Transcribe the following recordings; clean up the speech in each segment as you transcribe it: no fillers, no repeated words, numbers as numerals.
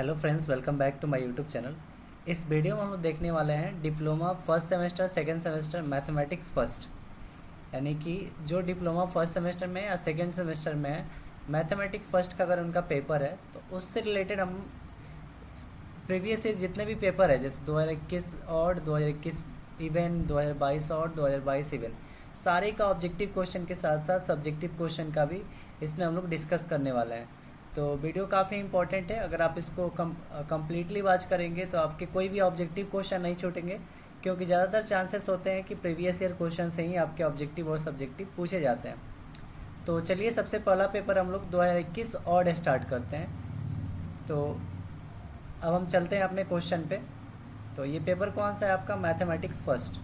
Hello friends, welcome back to my YouTube channel. इस video में हम लोग देखने वाले हैं diploma first semester second semester mathematics first, यानी कि जो डिप्लोमा फर्स्ट सेमेस्टर में या सेकंड सेमेस्टर में है मैथमेटिक्स फर्स्ट का अगर उनका पेपर है तो उससे रिलेटेड हम प्रीवियस ईयर जितने भी पेपर है जैसे 2021 और 2021 इवेंट, 2022 और 2022 इवेंट, सारे का ऑब्जेक्टिव क्वेश्चन के साथ साथ सब्जेक्टिव क्वेश्चन का भी इसमें हम लोग डिस्कस करने वाले हैं। तो वीडियो काफ़ी इंपॉर्टेंट है। अगर आप इसको कम्प्लीटली वॉच करेंगे तो आपके कोई भी ऑब्जेक्टिव क्वेश्चन नहीं छूटेंगे, क्योंकि ज़्यादातर चांसेस होते हैं कि प्रीवियस ईयर क्वेश्चन से ही आपके ऑब्जेक्टिव और सब्जेक्टिव पूछे जाते हैं। तो चलिए, सबसे पहला पेपर हम लोग 2021 और स्टार्ट करते हैं। तो अब हम चलते हैं अपने क्वेश्चन पे। तो ये पेपर कौन सा है आपका? Mathematics first.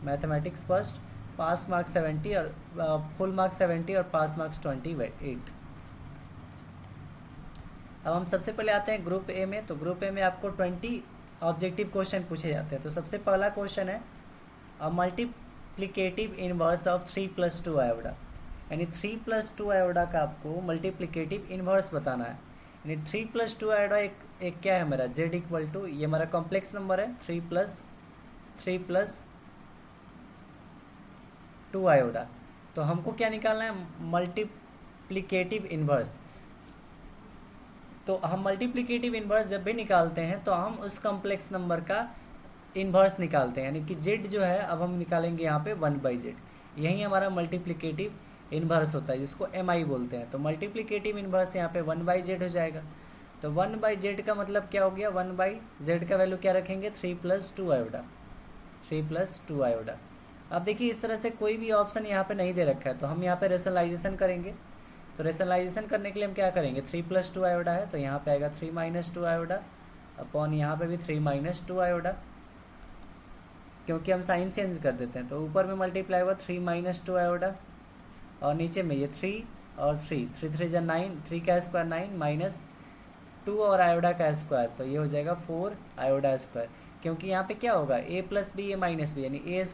Mathematics first, pass marks 70 और फुल मार्क्स 70 और पास मार्क्स 28। अब हम सबसे पहले आते हैं ग्रुप ए में। तो ग्रुप ए में आपको 20 ऑब्जेक्टिव क्वेश्चन पूछे जाते हैं। तो सबसे पहला क्वेश्चन है मल्टीप्लिकेटिव इनवर्स ऑफ 3 + 2 आयोडा, यानी 3 + 2 आयोडा का आपको मल्टीप्लिकेटिव इनवर्स बताना है। यानी 3 + 2 आयोडा एक क्या है मेरा z इक्वल टू, ये हमारा कॉम्प्लेक्स नंबर है 3 + 2 आयोडा। तो हमको क्या निकालना है? Multiplicative inverse. तो हम मल्टीप्लिकेटिव इन्वर्स जब भी निकालते हैं तो हम उस कॉम्प्लेक्स नंबर का इन्वर्स निकालते हैं, यानी कि z जो है अब हम निकालेंगे यहाँ पे 1/z। यही हमारा मल्टीप्लिकेटिव इन्वर्स होता है, जिसको mi बोलते हैं। तो मल्टीप्लिकेटिव इन्वर्स यहाँ पे 1/z हो जाएगा। तो 1/z का मतलब क्या हो गया? 1/z का वैल्यू क्या रखेंगे? 3 + 2 आयोडा। 3 + 2 आयोडा। अब देखिए, इस तरह से कोई भी ऑप्शन यहाँ पे नहीं दे रखा है, तो हम यहाँ पे रेशनलाइजेशन करेंगे। तो रेशनलाइजेशन करने के लिए हम क्या करेंगे? 3 + 2 आयोडा है तो यहाँ पे आएगा 3 - 2 आयोडा अपॉन यहाँ पे भी 3 - 2 आयोडा, क्योंकि हम साइन चेंज कर देते हैं। तो ऊपर में मल्टीप्लाई हुआ 3 - 2 आयोडा और नीचे में ये 3 और 3, 3 3 जा 9, 3 का स्क्वायर 9 माइनस 2 और आयोडा का स्क्वायर, तो ये हो जाएगा 4 आयोडा स्क्वायर। क्योंकि यहाँ पे क्या होगा? a + b a - b, यानी a²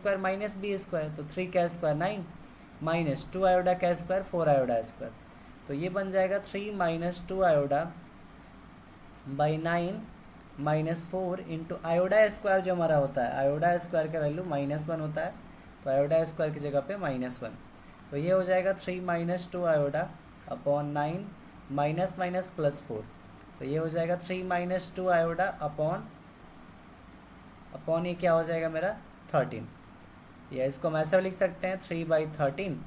- b²। तो 3 का स्क्वायर 9 माइनस 2 आयोडा का स्क्वायर 4 आयोडा स्क्वायर। तो ये बन जाएगा 3 - 2 आयोडा बाई 9 माइनस 4 इंटू आयोडा स्क्वायर जो हमारा होता है, आयोडा स्क्वायर का वैल्यू -1 होता है, तो आयोडा स्क्वायर की जगह पे -1। तो ये हो जाएगा 3 - 2 आयोडा अपॉन 9 माइनस माइनस प्लस 4। तो ये हो जाएगा 3 - 2 आयोडा अपॉन ये क्या हो जाएगा मेरा 13। या इसको हम ऐसा लिख सकते हैं 3/13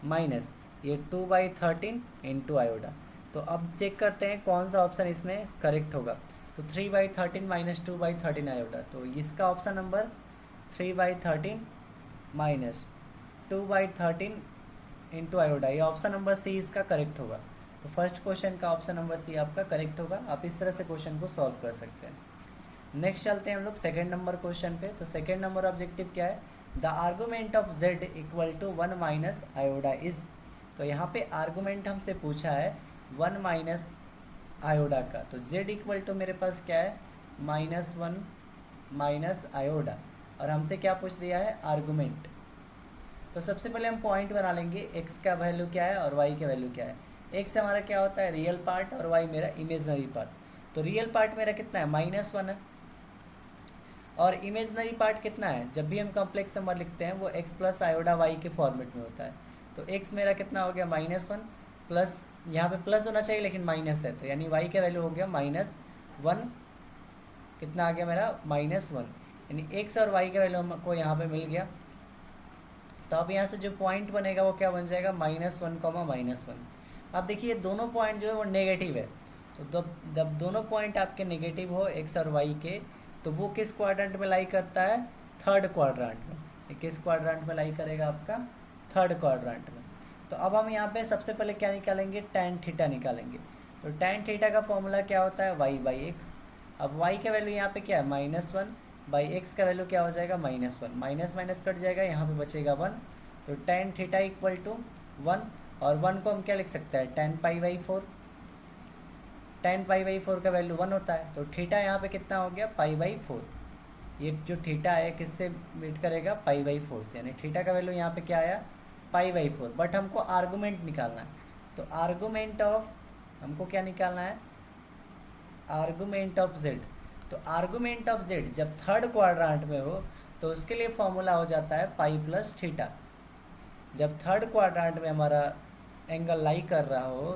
माइनस ये 2/13 इंटू आयोडा। तो अब चेक करते हैं कौन सा ऑप्शन इसमें करेक्ट होगा। तो 3/13 माइनस 2/13 आयोडा, तो इसका ऑप्शन नंबर 3/13 माइनस 2/13 इंटू आयोडा, ये ऑप्शन नंबर सी इसका करेक्ट होगा। तो फर्स्ट क्वेश्चन का ऑप्शन नंबर सी आपका करेक्ट होगा। आप इस तरह से क्वेश्चन को सॉल्व कर सकते हैं। नेक्स्ट चलते हैं हम लोग सेकेंड नंबर क्वेश्चन पे। तो सेकेंड नंबर ऑब्जेक्टिव क्या है? The argument of z equal to 1 minus iota is. तो यहाँ पे आर्गूमेंट हमसे पूछा है 1 माइनस आयोडा का। तो z इक्वल टू मेरे पास क्या है? -1 माइनस आयोडा, और हमसे क्या पूछ दिया है? आर्गूमेंट। तो सबसे पहले हम पॉइंट बना लेंगे, x का वैल्यू क्या है और y का वैल्यू क्या है। x हमारा क्या होता है? रियल पार्ट, और y मेरा इमेजनरी पार्ट। तो रियल पार्ट मेरा कितना है? -1 है, और इमेजनरी पार्ट कितना है? जब भी हम कॉम्प्लेक्स नंबर लिखते हैं वो x + आयोडा y के फॉर्मेट में होता है। तो x मेरा कितना हो गया? -1 प्लस, यहाँ पे प्लस होना चाहिए लेकिन माइनस है, तो यानी y का वैल्यू हो गया -1। कितना आ गया मेरा? -1, यानी x और y का वैल्यू हमको यहाँ पे मिल गया। तो अब यहाँ से जो पॉइंट बनेगा वो क्या बन जाएगा? -1, -1। अब देखिए दोनों पॉइंट जो है वो नेगेटिव है। तो जब दोनों पॉइंट आपके नेगेटिव हो x और y के, तो वो किस क्वाड्रेंट में लाई करता है? थर्ड क्वाड्रेंट में। ये किस क्वाड्रेंट में लाई करेगा? आपका थर्ड क्वाड्रेंट में। तो अब हम यहाँ पे सबसे पहले क्या निकालेंगे? tan थीटा निकालेंगे। तो tan थीटा का फॉर्मूला क्या होता है? y/x। अब y का वैल्यू यहाँ पे क्या है? -1/x का वैल्यू क्या हो जाएगा? -1, माइनस माइनस कट जाएगा, यहाँ पे बचेगा 1। तो tan थीटा इक्वल टू 1, और 1 को हम क्या लिख सकते हैं? tan π/4। tan π/4 का वैल्यू 1 होता है, तो थीटा यहाँ पे कितना हो गया? π/4। ये जो थीटा है किससे मीट करेगा? π/4 से, यानी थीटा का वैल्यू यहाँ पे क्या आया? π/4। बट हमको आर्गूमेंट निकालना है। तो आर्गूमेंट ऑफ, हमको क्या निकालना है? Argument of Z. तो आर्गुमेंट ऑफ जेड जब थर्ड क्वाड्रेंट में हो तो उसके लिए फॉर्मूला हो जाता है पाई प्लस थीटा। जब थर्ड क्वाड्रेंट में हमारा एंगल लाई कर रहा हो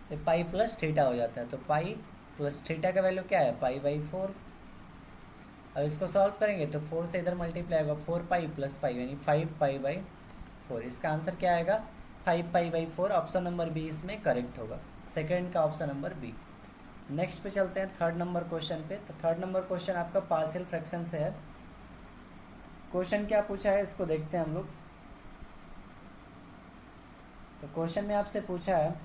तो पाई प्लस थीटा हो जाता है। तो पाई प्लस थीटा का वैल्यू क्या है, पाई बाई 4। अब इसको सॉल्व करेंगे तो 4 से इधर मल्टीप्लाई होगा, 4 पाई प्लस पाई यानी 5 पाई बाई 4। इसका आंसर क्या आएगा, 5 pi by 4। Option number B इसमें करेक्ट होगा, सेकेंड का ऑप्शन नंबर बी। नेक्स्ट पे चलते हैं थर्ड नंबर क्वेश्चन पे। तो थर्ड नंबर क्वेश्चन आपका पार्शियल फ्रैक्शन से है। क्वेश्चन क्या पूछा है इसको देखते हैं हम लोग। तो क्वेश्चन में आपसे पूछा है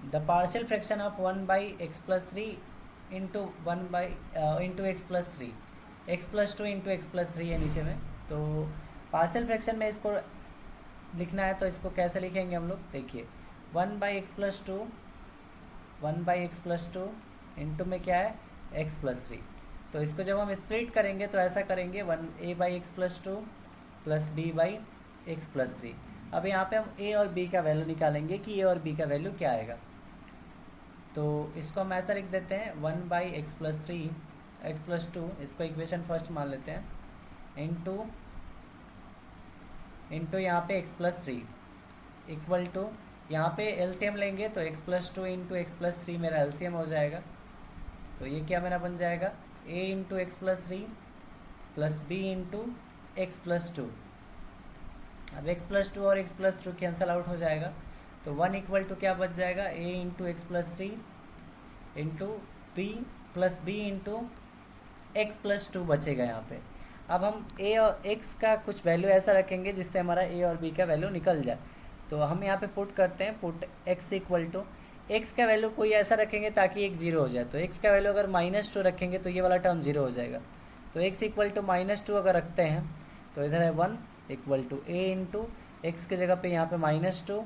the partial fraction of 1 by x plus 3 into 1 by into x plus 3, x plus 2 into x plus 3 है नीचे में। तो पार्शियल फ्रैक्शन में इसको लिखना है तो इसको कैसे लिखेंगे हम लोग, देखिए 1 by x plus 2, 1 by x plus 2 into में क्या है एक्स प्लस 3। तो इसको जब हम स्प्लिट करेंगे तो ऐसा करेंगे 1 a by x plus 2 plus B by x plus 3। अब यहाँ पे हम ए और बी का वैल्यू निकालेंगे कि ए और बी का वैल्यू क्या आएगा। तो इसको हम ऐसा लिख देते हैं 1 by x plus 3 x plus 2, इसको इक्वेशन फर्स्ट मान लेते हैं, इंटू यहाँ पे एक्स प्लस 3 इक्वल टू, यहाँ पे एलसीएम लेंगे तो x plus 2 into x plus 3 मेरा एलसीएम हो जाएगा। तो ये क्या मेरा बन जाएगा, a into x plus 3 plus b into x plus 2। अब एक्स प्लस 2 और एक्स प्लस 2 कैंसल आउट हो जाएगा तो 1 इक्वल टू क्या बच जाएगा, a into x plus 3 into b plus b into x plus 2 बचेगा यहाँ पे। अब हम ए और एक्स का कुछ वैल्यू ऐसा रखेंगे जिससे हमारा ए और बी का वैल्यू निकल जाए। तो हम यहाँ पे पुट करते हैं, put x equal to, x का वैल्यू कोई ऐसा रखेंगे ताकि एक जीरो हो जाए। तो एक्स का वैल्यू अगर -2 रखेंगे तो ये वाला टर्म जीरो हो जाएगा। तो एक्स इक्वल टू -2 अगर रखते हैं तो इधर है 1 equal to A into x की जगह पे यहाँ पे -2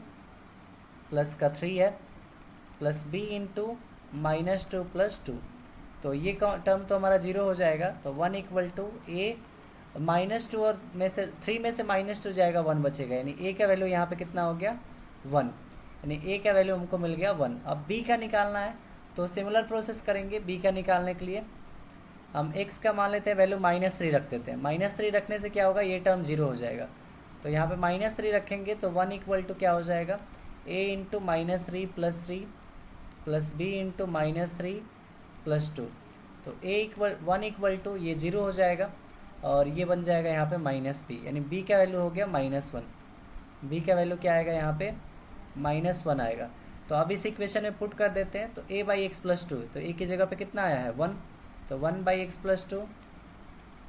प्लस का 3 है प्लस बी इंटू -2 प्लस 2। तो ये टर्म तो हमारा जीरो हो जाएगा। तो 1 इक्वल टू ए -2 और में से 3 में से -2 जाएगा, 1 बचेगा, यानी ए का वैल्यू यहाँ पे कितना हो गया 1, यानी ए का वैल्यू हमको मिल गया 1। अब बी का निकालना है तो सिमिलर प्रोसेस करेंगे। बी का निकालने के लिए हम एक्स का मान लेते हैं वैल्यू -3 रख देते हैं। -3 रखने से क्या होगा, ये टर्म जीरो हो जाएगा। तो यहाँ पे -3 रखेंगे तो 1 इक्वल टू क्या हो जाएगा, a into -3 plus 3 plus b into -3 plus 2। तो ए इक्वल 1 इक्वल टू ये जीरो हो जाएगा और ये बन जाएगा यहाँ पे -b, यानी b का वैल्यू हो गया -1। b का वैल्यू क्या आएगा यहाँ पे -1 आएगा। तो अब इस इक्वेशन में पुट कर देते हैं तो a बाई एक्स प्लस 2, तो a की जगह पे कितना आया है 1, तो 1 by x plus 2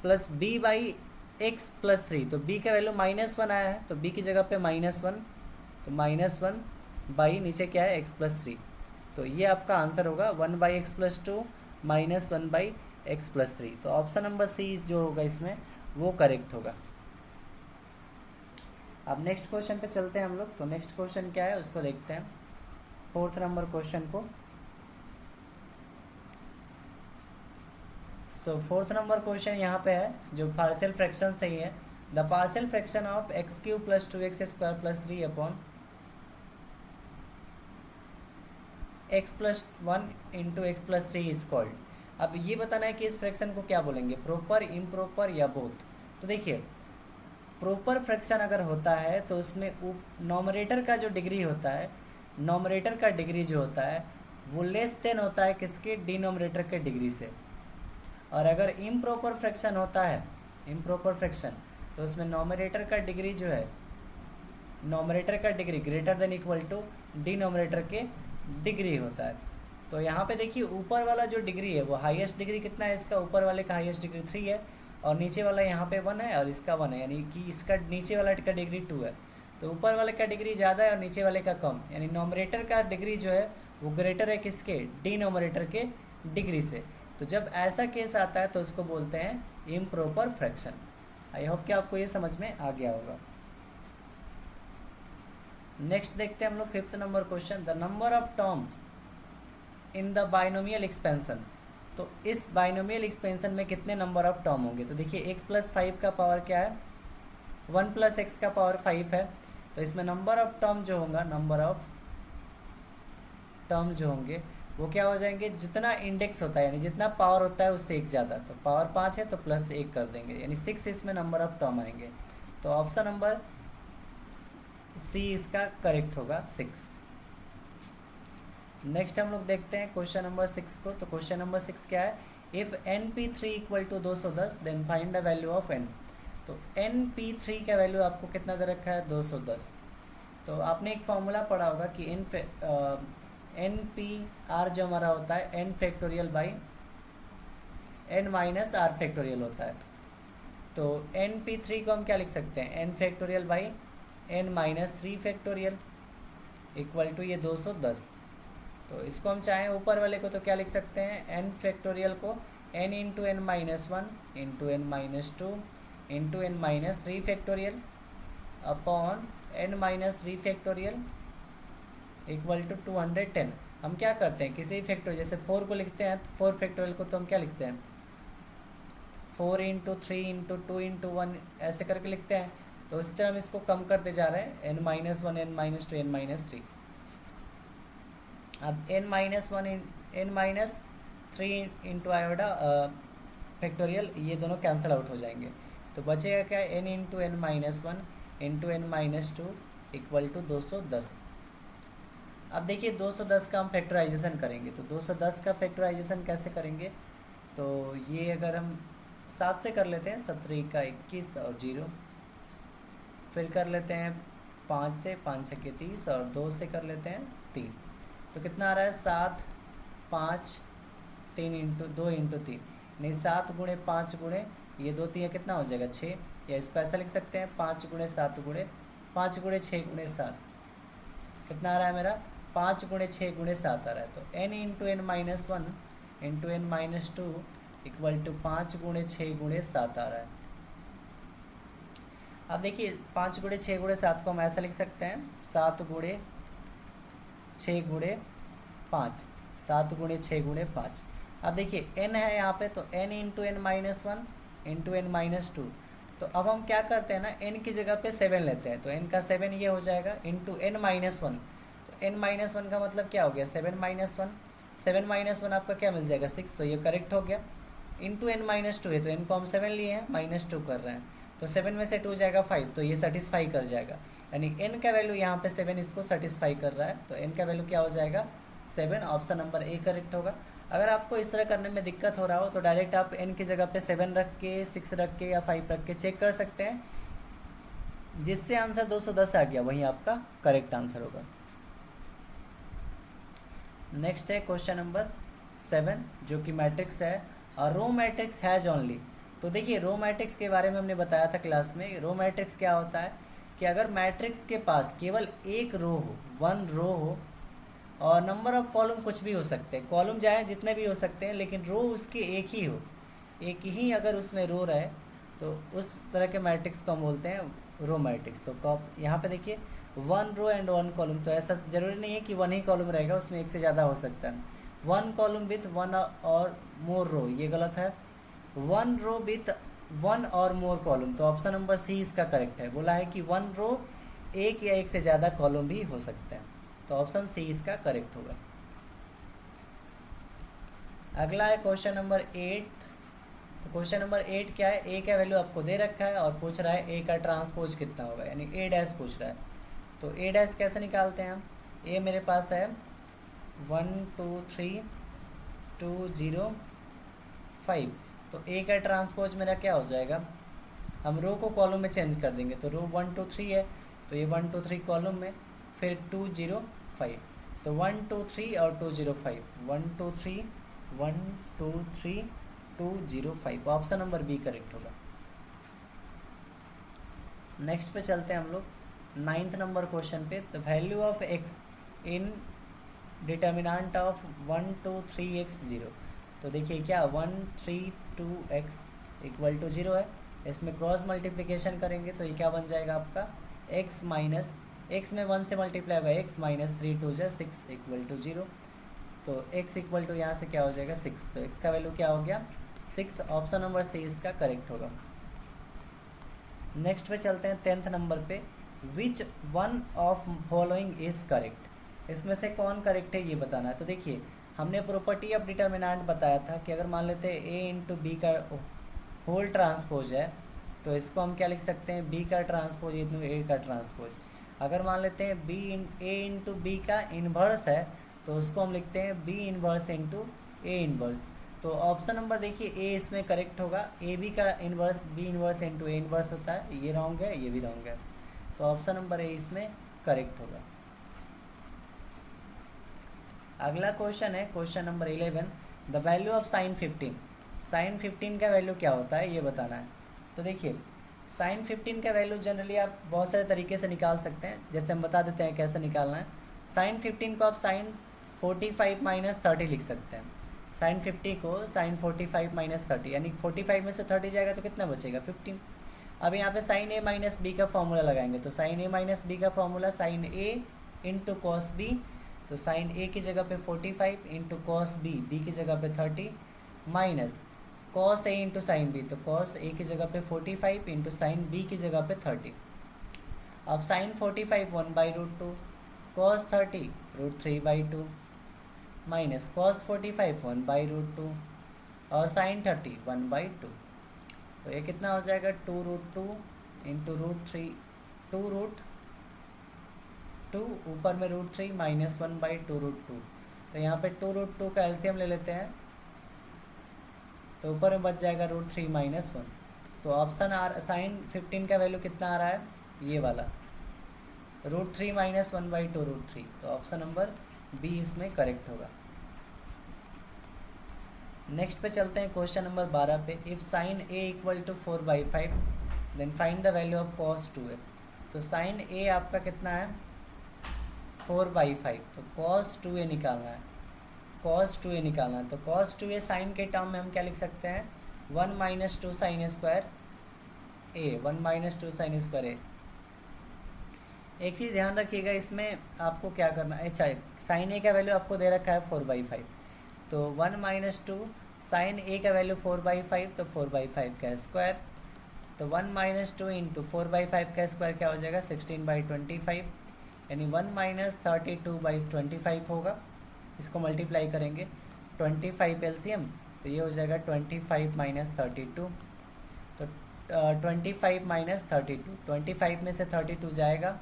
plus b by x plus 3। तो b का वैल्यू -1 आया है तो b की जगह पे -1, तो -1 बाई नीचे क्या है एक्स प्लस 3। तो ये आपका आंसर होगा 1 by x plus 2 -1 by x plus 3। तो ऑप्शन नंबर सी जो होगा इसमें वो करेक्ट होगा। अब नेक्स्ट क्वेश्चन पे चलते हैं हम लोग। तो नेक्स्ट क्वेश्चन क्या है उसको देखते हैं, फोर्थ नंबर क्वेश्चन को। सो फोर्थ नंबर क्वेश्चन यहाँ पे है जो पार्शियल फ्रैक्शन से ही है। The partial fraction of x cube plus 2x square plus 3 upon x plus 1 into x plus 3 is called. अब ये बताना है कि इस फ्रैक्शन को क्या बोलेंगे, प्रॉपर, इम्प्रॉपर या बोथ। तो देखिए प्रॉपर फ्रैक्शन अगर होता है तो उसमें नॉमरेटर का जो डिग्री होता है, नॉमरेटर का डिग्री जो होता है वो लेस देन होता है किसके, डिनोमिनेटर के डिग्री से। और अगर इम्प्रॉपर फ्रैक्शन होता है, इम्प्रॉपर फ्रैक्शन, तो उसमें नॉमरेटर का डिग्री जो है, नॉमरेटर का degree greater than equal to denominator के डिग्री होता है। तो यहाँ पे देखिए ऊपर वाला जो डिग्री है वो हाईएस्ट डिग्री कितना है इसका, ऊपर वाले का हाईएस्ट डिग्री 3 है और नीचे वाला यहाँ पे 1 है और इसका 1 है, यानी कि इसका नीचे वाला का डिग्री 2 है। तो ऊपर वाले का डिग्री ज़्यादा है और नीचे वाले का कम, यानी नॉमरेटर का डिग्री जो है वो ग्रेटर है किसके, डिनोमिनेटर के डिग्री से। तो जब ऐसा केस आता है तो उसको बोलते हैं इम्प्रॉपर फ्रैक्शन। आई होप कि आपको ये समझ में आ गया होगा। नेक्स्ट देखते हैं हम लोग fifth number question, the number of term in the binomial expansion. तो इस बाइनोमियल एक्सपेंशन में कितने नंबर ऑफ टर्म होंगे। तो देखिए x प्लस 5 का पावर क्या है, 1 प्लस एक्स का पावर 5 है। तो इसमें नंबर ऑफ टर्म जो होगा, नंबर ऑफ टर्म जो होंगे वो क्या हो जाएंगे, जितना इंडेक्स होता है यानी जितना पावर होता है उससे एक ज़्यादा, तो पावर 5 है तो प्लस 1 कर देंगे, यानी 6 इसमें नंबर ऑफ टर्म आएंगे। तो ऑप्शन नंबर सी इसका करेक्ट होगा, 6। नेक्स्ट हम लोग देखते हैं क्वेश्चन नंबर 6 को। तो क्वेश्चन नंबर 6 क्या है, if NP3 equal to 210 then find the value of n। तो NP3 का वैल्यू आपको कितना दे रखा है, 210। तो आपने एक फॉर्मूला पढ़ा होगा कि NPR जो हमारा होता है n factorial by n minus r factorial होता है। तो NP3 को हम क्या लिख सकते हैं, n factorial by n minus 3 factorial equal to ये 210। तो इसको हम चाहें ऊपर वाले को तो क्या लिख सकते हैं, n फैक्टोरियल को n into n minus 1 into n minus 2 into n minus 3 factorial upon n minus 3 factorial equal to 210। हम क्या करते हैं, किसी फैक्टोरियल जैसे 4 को लिखते हैं, 4 फैक्टोरियल को तो हम क्या लिखते हैं, 4 इंटू 3 इंटू 2 इंटू 1 ऐसे करके लिखते हैं। तो उसी तरह हम इसको कम करते जा रहे हैं, n minus 1 n minus 2 n minus 3। अब n minus 1 n minus 3 into iota factorial, ये दोनों कैंसिल आउट हो जाएंगे। तो बचेगा क्या, n into n minus 1 into n minus 2 equal to 210। अब देखिए 210 का हम फैक्टराइजेशन करेंगे, तो 210 का फैक्टराइजेशन कैसे करेंगे, तो ये अगर हम 7 से कर लेते हैं, 17 का 21 और 0, फिर कर लेते हैं 5 से, 5 से के 30 और 2 से कर लेते हैं 3। तो कितना आ रहा है, 7 5 3 इंटू 2 इंटू 3, नहीं 7 गुणे 5 गुणे ये 2 3 कितना हो जाएगा 6, या इसको ऐसा लिख सकते हैं 5 गुणे 7 गुणे 5 गुणे 6 गुणे 7, कितना आ रहा है मेरा 5 गुणे 6 गुणे 7 आ रहा है। तो n into n minus 1 into n minus 2 equal to 5 गुणे 6 गुणे 7 आ रहा है। अब देखिए 5 गुणे 6 गुणे 7 को हम ऐसा लिख सकते हैं 7 गुणे 6 गुणे 5, 7 गुणे 6 गुणे 5। अब देखिए n है यहाँ पे, तो n into n minus 1 into n minus 2। तो अब हम क्या करते हैं ना, n की जगह पे 7 लेते हैं, तो n का 7 ये हो जाएगा इंटू एन माइनस 1। तो n माइनस 1 का मतलब क्या हो गया, 7 माइनस 1, 7 माइनस 1 आपका क्या मिल जाएगा 6, तो ये करेक्ट हो गया। इंटू एन माइनस 2 है, तो n को हम 7 लिए हैं, माइनस 2 कर रहे हैं, तो 7 में से 2 जाएगा 5, तो ये सेटिस्फाई कर जाएगा, यानी n का वैल्यू यहाँ पे 7 इसको सेटिस्फाई कर रहा है। तो n का वैल्यू क्या हो जाएगा 7, ऑप्शन नंबर ए करेक्ट होगा। अगर आपको इस तरह करने में दिक्कत हो रहा हो तो डायरेक्ट आप n की जगह पे 7 रख के 6 रख के या 5 रख के चेक कर सकते हैं, जिससे आंसर 210 आ गया वही आपका करेक्ट आंसर होगा। नेक्स्ट है क्वेश्चन नंबर 7 जो कि मैट्रिक्स है, और रो मैट्रिक्स हैज ओनली। तो देखिए रो मैट्रिक्स के बारे में हमने बताया था क्लास में। रो मैट्रिक्स क्या होता है कि अगर मैट्रिक्स के पास केवल एक रो हो, 1 रो हो, और नंबर ऑफ कॉलम कुछ भी हो सकते हैं, कॉलम चाहे जितने भी हो सकते हैं, लेकिन रो उसके एक ही हो, एक ही अगर उसमें रो रहे तो उस तरह के मैट्रिक्स को हम बोलते हैं रो मैट्रिक्स। तो यहाँ पे देखिए 1 रो एंड 1 कॉलम, तो ऐसा ज़रूरी नहीं है कि 1 ही कॉलम रहेगा, उसमें एक से ज़्यादा हो सकता है। 1 कॉलम विथ 1 और मोर रो, ये गलत है। 1 रो विथ 1 और मोर कॉलम, तो ऑप्शन नंबर सी इसका करेक्ट है। बोला है कि 1 रो एक या एक से ज़्यादा कॉलम भी हो सकते हैं, तो ऑप्शन सी इसका करेक्ट होगा। अगला है क्वेश्चन नंबर 8। तो क्वेश्चन नंबर 8 क्या है, ए का वैल्यू आपको दे रखा है और पूछ रहा है ए का ट्रांसपोज कितना होगा, यानी ए डैश पूछ रहा है। तो ए डैश कैसे निकालते हैं हम, ए मेरे पास है 1 2 3 2 0 5, तो ए का ट्रांसपोज मेरा क्या हो जाएगा, हम रो को कॉलम में चेंज कर देंगे। तो रो 1 2 3 है, तो ये 1 2 3 कॉलम में, फिर 2 0 5, तो 1 2 3 और 2 0 5, 1 2 3 1 2 3 2 0 5, ऑप्शन नंबर बी करेक्ट होगा। नेक्स्ट पे चलते हैं हम लोग 9th नंबर क्वेश्चन पे। The value of x in determinant of 1 2 3 x 0। तो देखिए क्या 1 3 2 x इक्वल टू 0 है, इसमें क्रॉस मल्टीप्लिकेशन करेंगे तो ये क्या बन जाएगा आपका x माइनस, x में 1 से मल्टीप्लाई होगा, x माइनस 3 2 6 इक्वल टू 0। तो x इक्वल टू यहाँ से क्या हो जाएगा 6, तो x का वैल्यू क्या हो गया 6, ऑप्शन नंबर सी इसका करेक्ट होगा। नेक्स्ट पे चलते हैं 10th नंबर पे। Which one of following is correct. इसमें से कौन करेक्ट है ये बताना है। तो देखिए हमने प्रॉपर्टी ऑफ डिटर्मिनेंट बताया था कि अगर मान लेते हैं ए इंटू बी का होल ट्रांसपोज है तो इसको हम क्या लिख सकते हैं, बी का ट्रांसपोज इंटू ए का ट्रांसपोज। अगर मान लेते हैं ए इंटू बी का इन्वर्स है तो उसको हम लिखते हैं B inverse into A inverse. तो ऑप्शन नंबर देखिए ए इसमें करेक्ट होगा, ए बी का inverse B inverse into A inverse होता है, ये रॉन्ग है ये भी रॉन्ग है, तो ऑप्शन नंबर ए इसमें करेक्ट होगा। अगला क्वेश्चन है question number 11, the value of sine 15। Sine 15 का वैल्यू क्या होता है ये बताना है। तो देखिए साइन 15 का वैल्यू जनरली आप बहुत सारे तरीके से निकाल सकते हैं, जैसे हम बता देते हैं कैसे निकालना है। साइन 15 को आप साइन 45 माइनस 30 लिख सकते हैं। साइन 50 को साइन 45 माइनस 30, यानी 45 में से 30 जाएगा तो कितना बचेगा 15। अब यहाँ पे साइन ए माइनस बी का फॉर्मूला लगाएंगे, तो साइन ए माइनस बी का फॉर्मूला साइन ए इंटू कॉस बी, तो साइन ए की जगह पे 45 इंटू कॉस बी, बी की जगह पे 30 minus cos A into sine B, तो कॉस ए की जगह पे 45 इंटू साइन बी की जगह पे 30। अब साइन 45 1/√2, कॉस 30 √3/2 माइनस कॉस 45 1/√2 और साइन 30 1/2। तो ये कितना हो जाएगा 2√2 इंटू √3, 2√2 ऊपर में √3 माइनस 1/2√2। तो यहाँ पे 2√2 का एलसीएम ले लेते हैं, तो ऊपर में बच जाएगा √3 माइनस 1। तो ऑप्शन आर साइन 15 का वैल्यू कितना आ रहा है, ये वाला √3 माइनस 1/2√3। तो ऑप्शन नंबर बी इसमें करेक्ट होगा। नेक्स्ट पे चलते हैं क्वेश्चन नंबर 12 पे, if sine A equal to 4/5 then find the value of cos 2a। तो साइन ए आपका कितना है 4/5, तो कॉस 2a निकालना है, कॉस 2a निकालना है। तो कॉस 2a साइन के टर्म में हम क्या लिख सकते हैं 1 माइनस 2 साइन स्क्वायर ए, 1 माइनस 2 साइन स्क्वायर ए। एक चीज़ ध्यान रखिएगा इसमें आपको क्या करना है, अच्छा साइन ए का वैल्यू आपको दे रखा है 4/5, तो 1 माइनस 2 साइन ए का वैल्यू 4/5, तो 4/5 का स्क्वायर, तो 1 माइनस 2 इंटू 4/5 का स्क्वायर क्या हो जाएगा 16/25, यानी 1 माइनस 32/25 होगा। इसको मल्टीप्लाई करेंगे 25 एलसीएम, तो ये हो जाएगा 25 माइनस 32, तो 25 माइनस 32, 25 में से 32 जाएगा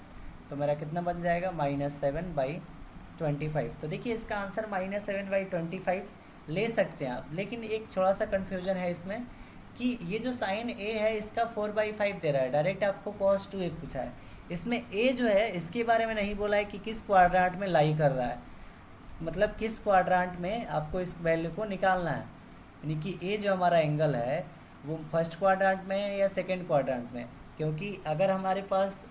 तो मेरा कितना बन जाएगा -7/25। तो देखिए इसका आंसर -7/25 ले सकते हैं आप, लेकिन एक थोड़ा सा कन्फ्यूजन है इसमें कि ये जो साइन ए है इसका 4/5 दे रहा है, डायरेक्ट आपको cos 2a पूछा है, इसमें ए जो है इसके बारे में नहीं बोला है कि किस क्वाड्रेंट में लाई कर रहा है, मतलब किस क्वाड्रेंट में आपको इस वैल्यू को निकालना है, यानी कि ए जो हमारा एंगल है वो फर्स्ट क्वाड्रेंट में है या सेकेंड क्वाड्रेंट में। क्योंकि अगर हमारे पास,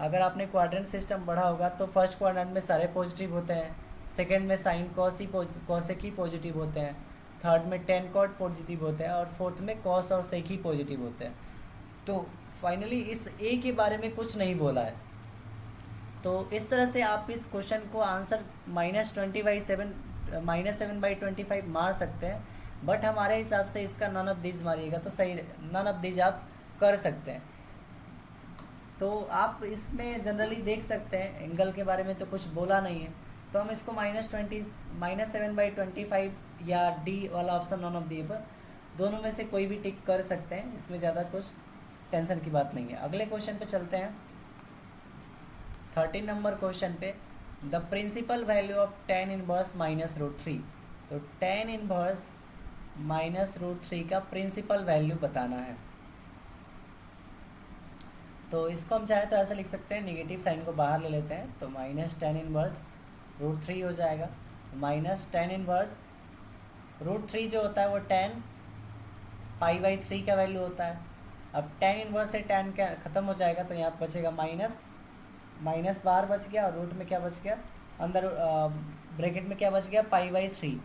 अगर आपने क्वाड्रेंट सिस्टम पढ़ा होगा तो फर्स्ट क्वाड्रेंट में सारे पॉजिटिव होते हैं, सेकेंड में साइन कॉसेक ही पॉजिटिव होते हैं, थर्ड में टेन कॉट पॉजिटिव होते हैं और फोर्थ में कॉस और सेक ही पॉजिटिव होते हैं। तो फाइनली इस ए के बारे में कुछ नहीं बोला है। तो इस तरह से आप इस क्वेश्चन को आंसर -7/25 मार सकते हैं, बट हमारे हिसाब से इसका नन ऑफ दीज मारिएगा तो सही, नन ऑफ दीज आप कर सकते हैं। तो आप इसमें जनरली देख सकते हैं एंगल के बारे में तो कुछ बोला नहीं है, तो हम इसको -7/25 या डी वाला ऑप्शन नॉन ऑफ दी पर दोनों में से कोई भी टिक कर सकते हैं, इसमें ज़्यादा कुछ टेंशन की बात नहीं है। अगले क्वेश्चन पे चलते हैं 13 नंबर क्वेश्चन पे, the principal value of tan inverse -√3। तो tan इनवर्स -√3 का प्रिंसिपल वैल्यू बताना है। तो इसको हम चाहे तो ऐसा लिख सकते हैं, नेगेटिव साइन को बाहर ले लेते हैं, तो -tan इनवर्स √3 हो जाएगा, -tan इनवर्स √3 जो होता है वो tan π/3 का वैल्यू होता है। अब tan इनवर्स से tan क्या ख़त्म हो जाएगा तो यहाँ बचेगा माइनस बाहर बच गया और रूट में क्या बच गया, अंदर ब्रैकेट में क्या बच गया π/3,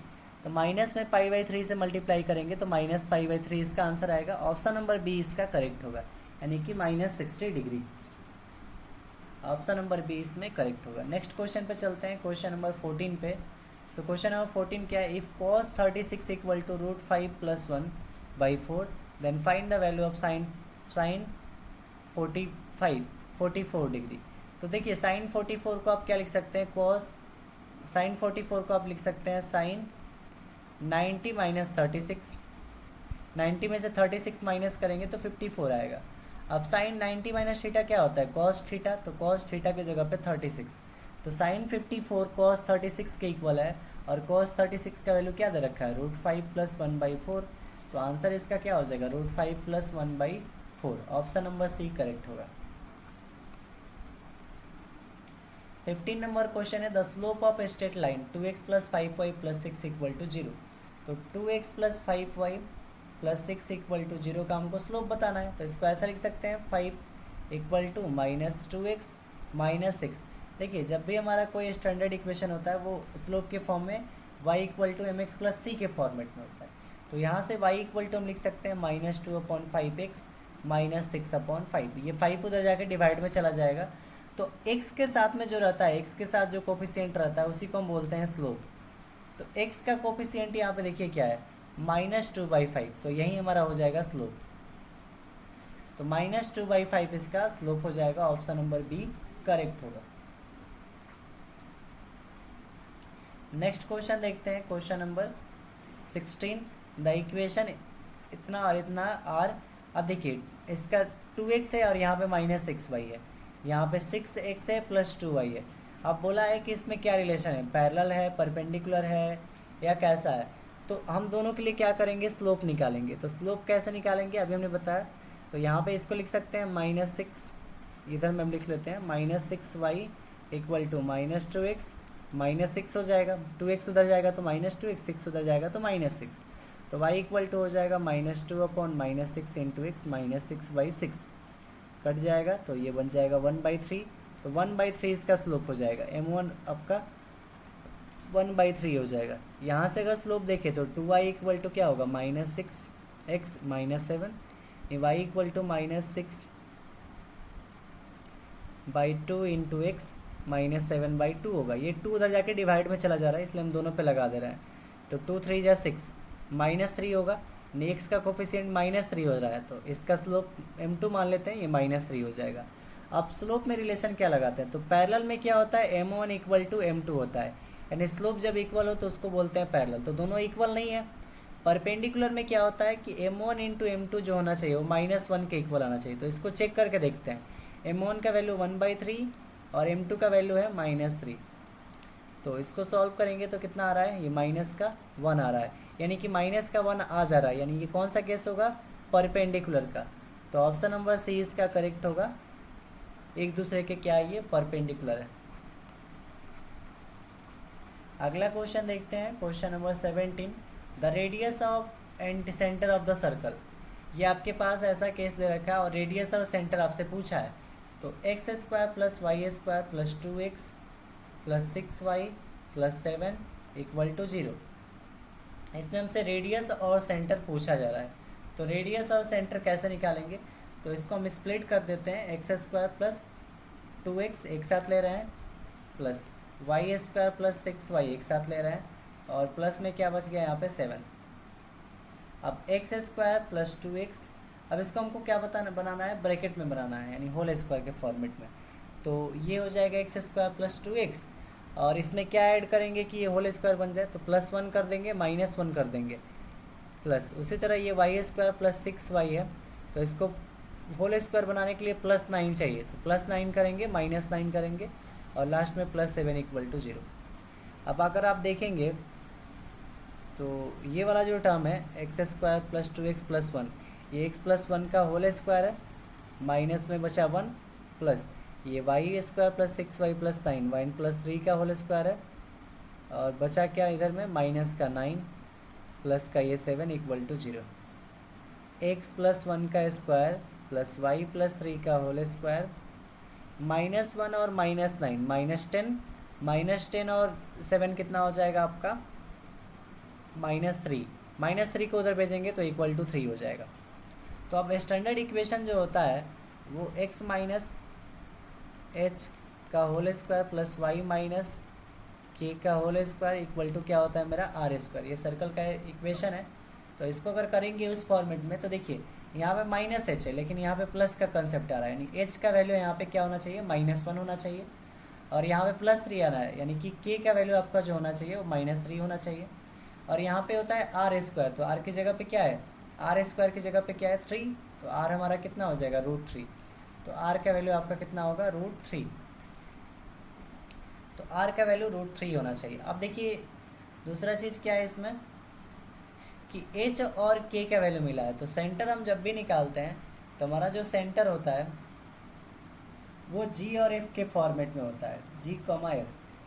तो माइनस में π/3 से मल्टीप्लाई करेंगे तो -π/3 इसका आंसर आएगा। ऑप्शन नंबर बी इसका करेक्ट होगा, यानी कि -60 डिग्री। ऑप्शन नंबर बी इसमें करेक्ट होगा। नेक्स्ट क्वेश्चन पे चलते हैं, क्वेश्चन नंबर 14 पे। तो क्वेश्चन नंबर 14 क्या है, if cos 36 equal to √5 + 1/4 then find the value of sine 44 degree. तो देखिए साइन 44 को आप क्या लिख सकते हैं, कॉस साइन 44 को आप लिख सकते हैं साइन 90 माइनस 36। 90 में से 36 माइनस करेंगे तो 54 आएगा। अब साइन 90 माइनस थीटा क्या होता है, कॉस थीटा, तो कॉस थीटा की जगह पे 36, तो साइन 54 कॉस 36 के इक्वल है, और कॉस 36 का वैल्यू क्या दे रखा है, √5 + 1/4। तो आंसर इसका क्या हो जाएगा, √5 + 1/4। ऑप्शन नंबर सी करेक्ट होगा। 15 नंबर क्वेश्चन है, the slope of a straight line 2x + 5y + 6 = 0। तो 2x + 5y + 6 = 0 का हमको स्लोप बताना है, तो इसको ऐसा लिख सकते हैं 5 = -2x - 6। देखिए जब भी हमारा कोई स्टैंडर्ड इक्वेशन होता है वो स्लोप के फॉर्म में y = mx + c के फॉर्मेट में होता है। तो यहाँ से y = हम लिख सकते हैं -2/5x - 6/5। ये 5 उधर जाके डिवाइड में चला जाएगा, तो x के साथ में जो रहता है, x के साथ जो कोफिशिएंट रहता है उसी को हम बोलते हैं स्लोप। तो x का कोफिशिएंट यहाँ पे देखिए क्या है, -2/5, तो यही हमारा हो जाएगा स्लोप। तो -2/5 इसका स्लोप हो जाएगा। ऑप्शन नंबर बी करेक्ट होगा। नेक्स्ट क्वेश्चन देखते हैं, क्वेश्चन नंबर 16। द इक्वेशन इतना और इतना आर, अब देखिए इसका 2x है और यहाँ पे -6y है, यहाँ पे 6x है + 2y है। अब बोला है कि इसमें क्या रिलेशन है, पैरेलल है, परपेंडिकुलर है, या कैसा है। तो हम दोनों के लिए क्या करेंगे, स्लोप निकालेंगे। तो स्लोप कैसे निकालेंगे अभी हमने बताया। तो यहाँ पे इसको लिख सकते हैं -6, इधर में हम लिख लेते हैं -6y = -2x, -6 हो जाएगा, 2x उधर जाएगा तो -2x, 6 उधर जाएगा तो -6। तो y = हो जाएगा -2/-6 × x -6/6, कट जाएगा तो ये बन जाएगा 1/3। तो 1/3 इसका स्लोप हो जाएगा, m1 आपका 1/3 हो जाएगा। यहाँ से अगर स्लोप देखें तो 2y = क्या होगा, -6x - 7, y = -6/2 × x -7/2 होगा। ये 2 उधर जाके डिवाइड में चला जा रहा है इसलिए हम दोनों पे लगा दे रहे हैं। तो 2 3 जा 6, -3 होगा, नेक्स्ट का कोफिशिएंट -3 हो रहा है, तो इसका स्लोप m2 मान लेते हैं, ये -3 हो जाएगा। अब स्लोप में रिलेशन क्या लगाते हैं, तो पैरेलल में क्या होता है, m1 = m2 होता है, यानी स्लोप जब इक्वल हो तो उसको बोलते हैं पैरेलल। तो दोनों इक्वल नहीं है। परपेंडिकुलर में क्या होता है कि m1 × m2 जो होना चाहिए वो -1 के इक्वल आना चाहिए। तो इसको चेक करके देखते हैं, m1 का वैल्यू 1/3 और m2 का वैल्यू है -3। तो इसको सॉल्व करेंगे तो कितना आ रहा है, ये -1 आ रहा है, यानी कि -1 आ जा रहा है, यानी ये कौन सा केस होगा, परपेंडिकुलर का। तो ऑप्शन नंबर सी इसका करेक्ट होगा। एक दूसरे के क्या है, ये परपेंडिकुलर है। अगला क्वेश्चन देखते हैं, question number 17। The radius of and centre of the circle. ये आपके पास ऐसा केस दे रखा है और रेडियस और सेंटर आपसे पूछा है। तो x² + y² + 2x + 6y + 7 = 0। इसमें हमसे रेडियस और सेंटर पूछा जा रहा है। तो रेडियस और सेंटर कैसे निकालेंगे, तो इसको हम स्प्लिट कर देते हैं, x² + 2x एक साथ ले रहे हैं, प्लस y² + 6y एक साथ ले रहे हैं, और प्लस में क्या बच गया यहाँ पे 7। अब x² + 2x, अब इसको हमको क्या बनाना है, ब्रैकेट में बनाना है, यानी होल स्क्वायर के फॉर्मेट में। तो ये हो जाएगा x² + 2x, और इसमें क्या ऐड करेंगे कि ये होल स्क्वायर बन जाए, तो +1 कर देंगे, -1 कर देंगे, प्लस उसी तरह ये y² + 6y है, तो इसको होल स्क्वायर बनाने के लिए +9 चाहिए, तो +9 करेंगे, -9 करेंगे, और लास्ट में +7 = 0। अब अगर आप देखेंगे तो ये वाला जो टर्म है x² + 2x + 1, ये x + 1 का होल स्क्वायर है, माइनस में बचा 1, प्लस ये y² + 6y + 9, y + 3 का होल स्क्वायर है, और बचा क्या इधर में, माइनस का 9 प्लस का ये 7 = 0। x + 1 का स्क्वायर प्लस y + 3 का होल स्क्वायर, -1 और -9, -10 और 7 कितना हो जाएगा आपका, -3, -3 को उधर भेजेंगे तो = 3 हो जाएगा। तो अब स्टैंडर्ड इक्वेशन जो होता है वो x - h का whole square plus y - k का होल स्क्वायर = क्या होता है मेरा, r²। ये सर्कल का इक्वेशन है। तो इसको अगर करेंगे उस फॉर्मेट में, तो देखिए यहाँ पे माइनस एच है लेकिन यहाँ पे प्लस का कंसेप्ट आ रहा है, यानी एच का वैल्यू यहाँ पे क्या होना चाहिए, -1 होना चाहिए, और यहाँ पे +3 आना है, यानी कि के का वैल्यू आपका जो होना चाहिए वो -3 होना चाहिए। और यहाँ पे होता है r², तो r की जगह पे क्या है, r² की जगह पे क्या है 3, तो r हमारा कितना हो जाएगा √3, तो r का वैल्यू आपका कितना होगा √3, तो r का वैल्यू √3 होना चाहिए। अब देखिए दूसरा चीज़ क्या है इसमें कि h और k का वैल्यू मिला है, तो सेंटर हम जब भी निकालते हैं तो हमारा जो सेंटर होता है वो g और f के फॉर्मेट में होता है, g, f।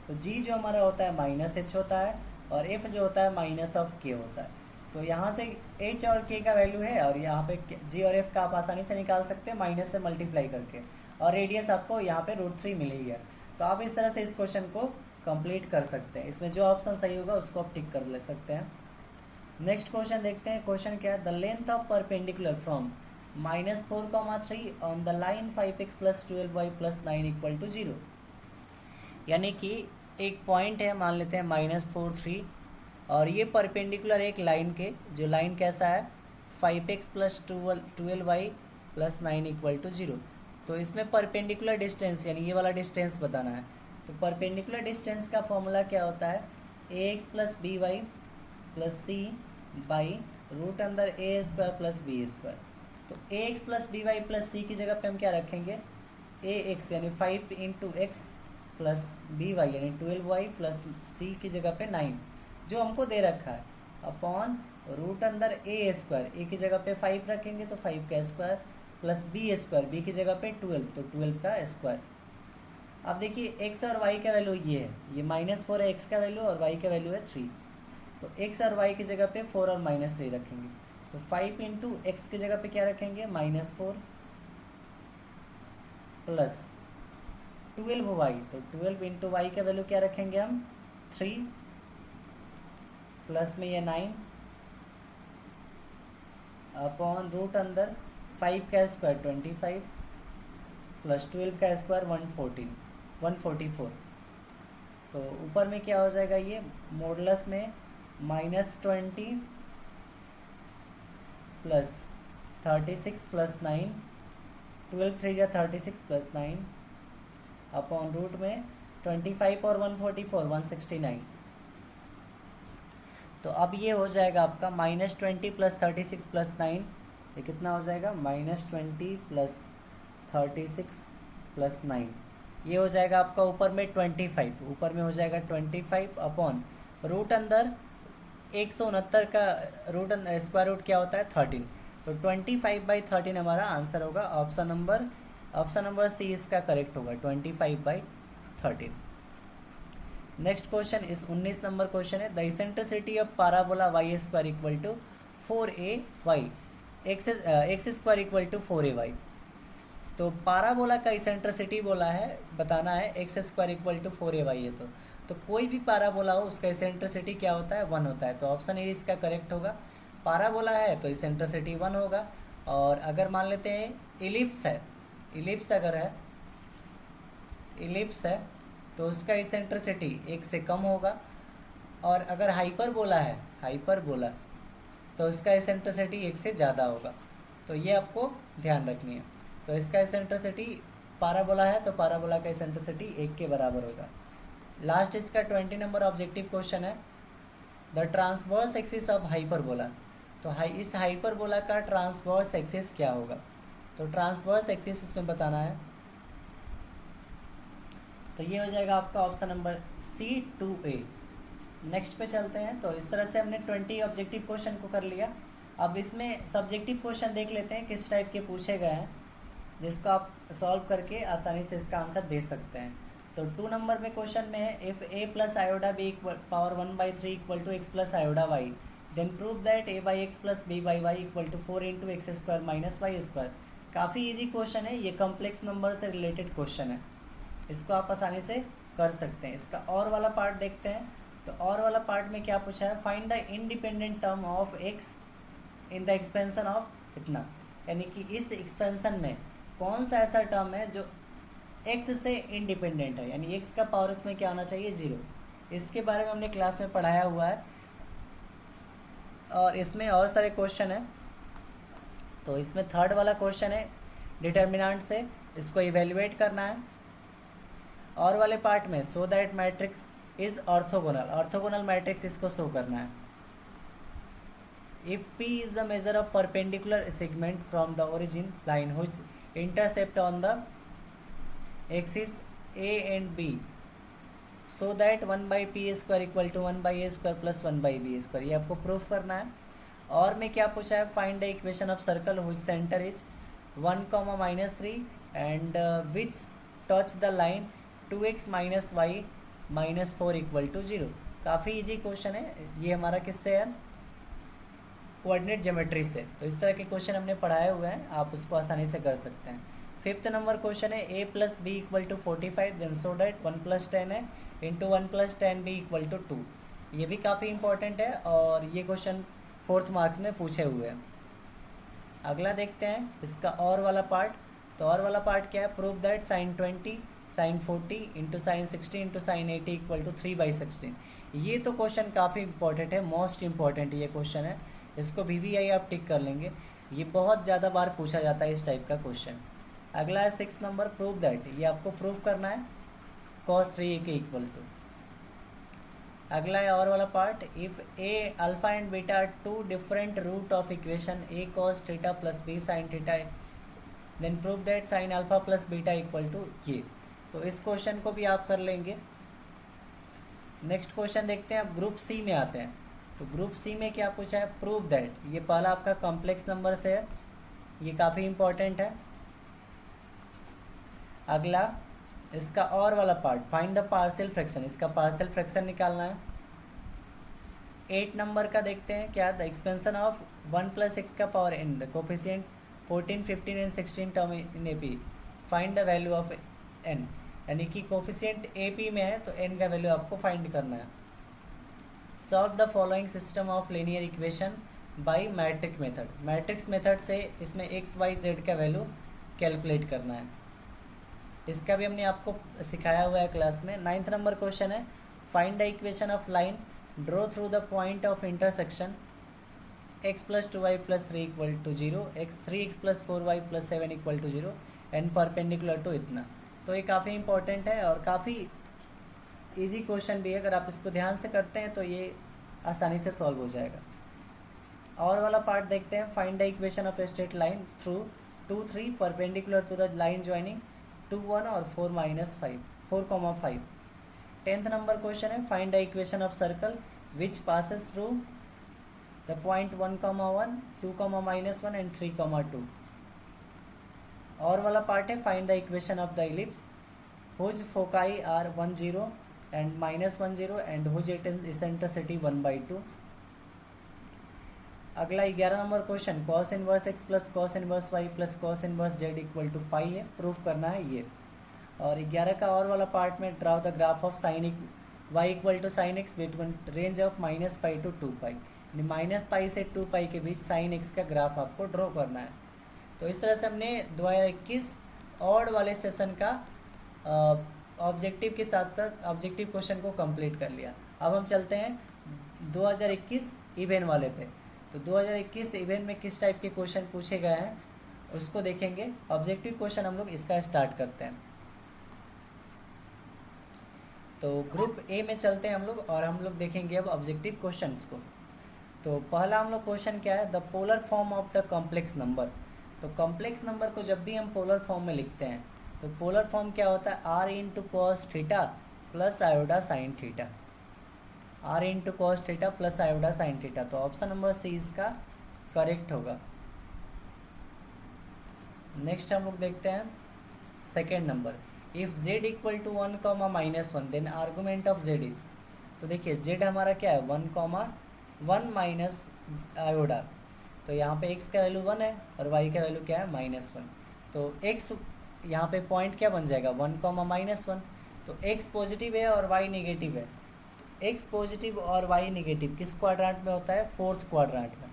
तो g जो हमारा होता है -h होता है और f जो होता है -k होता है। तो यहाँ से h और k का वैल्यू है और यहाँ पे g और f का आप आसानी से निकाल सकते हैं माइनस से मल्टीप्लाई करके, और रेडियस आपको यहाँ पे √3 मिल ही है। तो आप इस तरह से इस क्वेश्चन को कंप्लीट कर सकते हैं, इसमें जो ऑप्शन सही होगा उसको आप टिक कर ले सकते हैं। नेक्स्ट क्वेश्चन देखते हैं, क्वेश्चन क्या है, the length of perpendicular from -4,3 on the line 5x + 12y + 9 = 0। यानी कि एक पॉइंट है, मान लेते हैं -4,3, और ये परपेंडिकुलर एक लाइन के, जो लाइन कैसा है 5x + 12y + 9 = 0। तो इसमें परपेंडिकुलर डिस्टेंस यानी ये वाला डिस्टेंस बताना है। तो परपेंडिकुलर डिस्टेंस का फॉर्मूला क्या होता है, ax + by + c by √a² + b²। तो ax + by + c की जगह पे हम क्या रखेंगे, ax यानी 5 × x + by यानी 12y + c की जगह पे 9 जो हमको दे रखा है, अपॉन √a², a की जगह पे 5 रखेंगे तो 5 का स्क्वायर + b², b की जगह पे 12 तो 12 का स्क्वायर। अब देखिए x और y का वैल्यू ये है, ये -4 है x का वैल्यू और y का वैल्यू है 3, तो x और y की जगह पे 4 और -3 रखेंगे। तो 5 × x की जगह पे क्या रखेंगे, -4 प्लस 12y, तो 12 × y का वैल्यू क्या रखेंगे हम 3, प्लस में ये 9 अपॉन √5 का स्क्वायर 25 प्लस 12 का स्क्वायर 144। तो ऊपर में क्या हो जाएगा, ये मॉडुलस में -20 प्लस 36 प्लस 9, 12 3 या 36 प्लस 9 अपॉन रूट में 25 और 144 169। तो अब ये हो जाएगा आपका -20 प्लस 36 प्लस 9, ये कितना हो जाएगा, -20 प्लस 36 प्लस 9, ये हो जाएगा आपका ऊपर में 25, ऊपर में हो जाएगा 25 अपॉन रूट अंदर 169 का स्क्वायर रूट क्या होता है 13, तो 25/13 हमारा आंसर होगा। ऑप्शन नंबर सी इसका करेक्ट होगा, 25/13। नेक्स्ट क्वेश्चन इस 19 नंबर क्वेश्चन है, the eccentricity of parabola y² = 4ay, x² = 4ay। तो पैराबोला का इसेंट्रिसिटी बोला है, बताना है, x² = 4ay है। तो कोई भी पैराबोला हो उसका इसेंट्रिसिटी क्या होता है 1 होता है, तो ऑप्शन ए इसका करेक्ट होगा। पैराबोला है तो इसेंट्रिसिटी 1 होगा। और अगर मान लेते हैं इलिप्स है, इलिप्स अगर है, इलिप्स है तो उसका इसेंट्रिसिटी 1 से कम होगा। और अगर हाइपरबोला है, हाइपरबोला, तो उसका इसेंट्रिसिटी 1 से ज़्यादा होगा। तो ये आपको ध्यान रखनी है। तो इसका इसेंट्रिसिटी, पैराबोला है तो पैराबोला का इसेंट्रिसिटी 1 के बराबर होगा। लास्ट इसका 20 नंबर ऑब्जेक्टिव क्वेश्चन है, the transverse axis of hyperbola. तो इस हाइपरबोला का ट्रांसवर्स एक्सिस क्या होगा, तो ट्रांसवर्स एक्सिस इसमें बताना है। तो ये हो जाएगा आपका ऑप्शन नंबर C2A। नेक्स्ट पे चलते हैं। तो इस तरह से हमने 20 ऑब्जेक्टिव क्वेश्चन को कर लिया। अब इसमें सब्जेक्टिव क्वेश्चन देख लेते हैं किस टाइप के पूछे गए हैं, जिसको आप सॉल्व करके आसानी से इसका आंसर दे सकते हैं। तो 2 नंबर में क्वेश्चन में है, if a + i b = 1/3 = x + i y, then prove that a/x + b/y = 4 × x² - y²। काफ़ी इजी क्वेश्चन है, ये कॉम्प्लेक्स नंबर से रिलेटेड क्वेश्चन है, इसको आप आसानी से कर सकते हैं। इसका और वाला पार्ट देखते हैं। तो और वाला पार्ट में क्या पूछा है, find the independent term of x in the expansion of इतना, यानी कि इस एक्सपेंशन में कौन सा ऐसा टर्म है जो x से इंडिपेंडेंट है, यानी x का पावर उसमें क्या होना चाहिए 0। इसके बारे में हमने क्लास में पढ़ाया हुआ है और इसमें और सारे क्वेश्चन हैं, तो इसमें थर्ड वाला क्वेश्चन है डिटर्मिनेंट से, इसको इवेल्युएट करना है। और वाले पार्ट में so that matrix is orthogonal, orthogonal matrix इसको शो करना है। If P is the measure of perpendicular segment from the origin line which intercept on the axis A and B, so that 1 by P square equal to 1 by A square plus 1 by B square, ये आपको proof करना है। और में क्या पूछा है, find the equation of circle whose center is 1, -3 and which touch the line 2x - y - 4 equal to 0। काफ़ी इजी क्वेश्चन है ये, हमारा किससे है, कोऑर्डिनेट ज्योमेट्री से। तो इस तरह के क्वेश्चन हमने पढ़ाए हुए हैं, आप उसको आसानी से कर सकते हैं। फिफ्थ नंबर क्वेश्चन है a + b = 45 then show that 1 + 10 है इंटू 1 + 10b = 2। ये भी काफ़ी इंपॉर्टेंट है और ये क्वेश्चन 4th मार्क्स में पूछे हुए हैं। अगला देखते हैं इसका और वाला पार्ट। तो और वाला पार्ट क्या है, prove that sin 20 sin 40 into sin 60 into sin 80 = 3/16। ये तो क्वेश्चन काफ़ी इंपॉर्टेंट है, मोस्ट इंपॉर्टेंट ये क्वेश्चन है, इसको VVI आप टिक कर लेंगे, ये बहुत ज़्यादा बार पूछा जाता है इस टाइप का क्वेश्चन। अगला है 6 नंबर, प्रूव दैट, ये आपको प्रूव करना है cos 3a के इक्वल टू। अगला है और वाला part, if a alpha and beta are two different root of equation a cos theta plus b sin theta then prove that sin alpha plus beta equal to ये। तो इस question को भी आप कर लेंगे। नेक्स्ट क्वेश्चन देखते हैं, अब ग्रुप सी में आते हैं। तो ग्रुप सी में क्या पूछा है, प्रूव दैट, ये पहला आपका कॉम्प्लेक्स नंबर से है, ये काफ़ी इंपॉर्टेंट है। अगला इसका और वाला part, find the partial fraction, इसका पार्शियल फ्रैक्शन निकालना है। 8 नंबर का देखते हैं क्या, the expansion of 1 + x⁴n the coefficient 14, 15 and 16 term in AP, find the value of n, यानी कि कोफिशिएंट AP में है तो n का वैल्यू आपको फाइंड करना है। Solve the following system of linear equation by matrix method, matrix method से इसमें x y z का वैल्यू कैलकुलेट करना है, इसका भी हमने आपको सिखाया हुआ है क्लास में। 9th नंबर क्वेश्चन है, find the equation of line draw through the point of intersection x + 2y + 3 = 0, 3x + 4y + 7 = 0 and perpendicular to इतना। तो ये काफ़ी इंपॉर्टेंट है और काफ़ी इजी क्वेश्चन भी है, अगर आप इसको ध्यान से करते हैं तो ये आसानी से सॉल्व हो जाएगा। और वाला पार्ट देखते हैं, find the equation of a straight line through 2, 3 perpendicular to the line joining 2, 1 और 4, -5, 4,5। 10th नंबर क्वेश्चन है, find the equation of circle which passes through the point 1, 1, 2, -1 and 3,2। और वाला पार्ट है, find the equation of the ellipse whose foci are 1, 0 and -1, 0 and whose eccentricity 1/2। अगला 11 number question, cos inverse x + cos inverse y + cos inverse z = π है, proof करना है ये। और 11 का और वाला पार्ट में draw the graph of sin y = sin x between range of -π to 2π, यानी -π से 2π के बीच sin x का ग्राफ आपको ड्रॉ करना है। तो इस तरह से हमने 2021 ऑड वाले सेशन का ऑब्जेक्टिव के साथ साथ ऑब्जेक्टिव क्वेश्चन को कंप्लीट कर लिया। अब हम चलते हैं 2021 इवेंट वाले पे। तो 2021 इवेंट में किस टाइप के क्वेश्चन पूछे गए हैं उसको देखेंगे। ऑब्जेक्टिव क्वेश्चन हम लोग इसका स्टार्ट करते हैं। तो ग्रुप ए में चलते हैं हम लोग और हम लोग देखेंगे अब ऑब्जेक्टिव क्वेश्चन को। तो पहला हम लोग क्वेश्चन क्या है, the polar form of the complex number. तो कॉम्प्लेक्स नंबर को जब भी हम पोलर फॉर्म में लिखते हैं तो पोलर फॉर्म क्या होता है, r × cos theta plus iota sine theta, r × cos theta plus iota sine theta. तो ऑप्शन नंबर सी इसका करेक्ट होगा। नेक्स्ट हम लोग देखते हैं second number, if z = 1, -1 then argument of z is. तो देखिए z हमारा क्या है 1, 1 - आयोडा, तो यहाँ पे x का वैल्यू 1 है और y का वैल्यू क्या है -1। तो x यहाँ पे पॉइंट क्या बन जाएगा 1, -1। तो x पॉजिटिव है और y नेगेटिव है। तो x पॉजिटिव और y नेगेटिव किस क्वाड्रेंट में होता है, 4th क्वाड्रेंट में।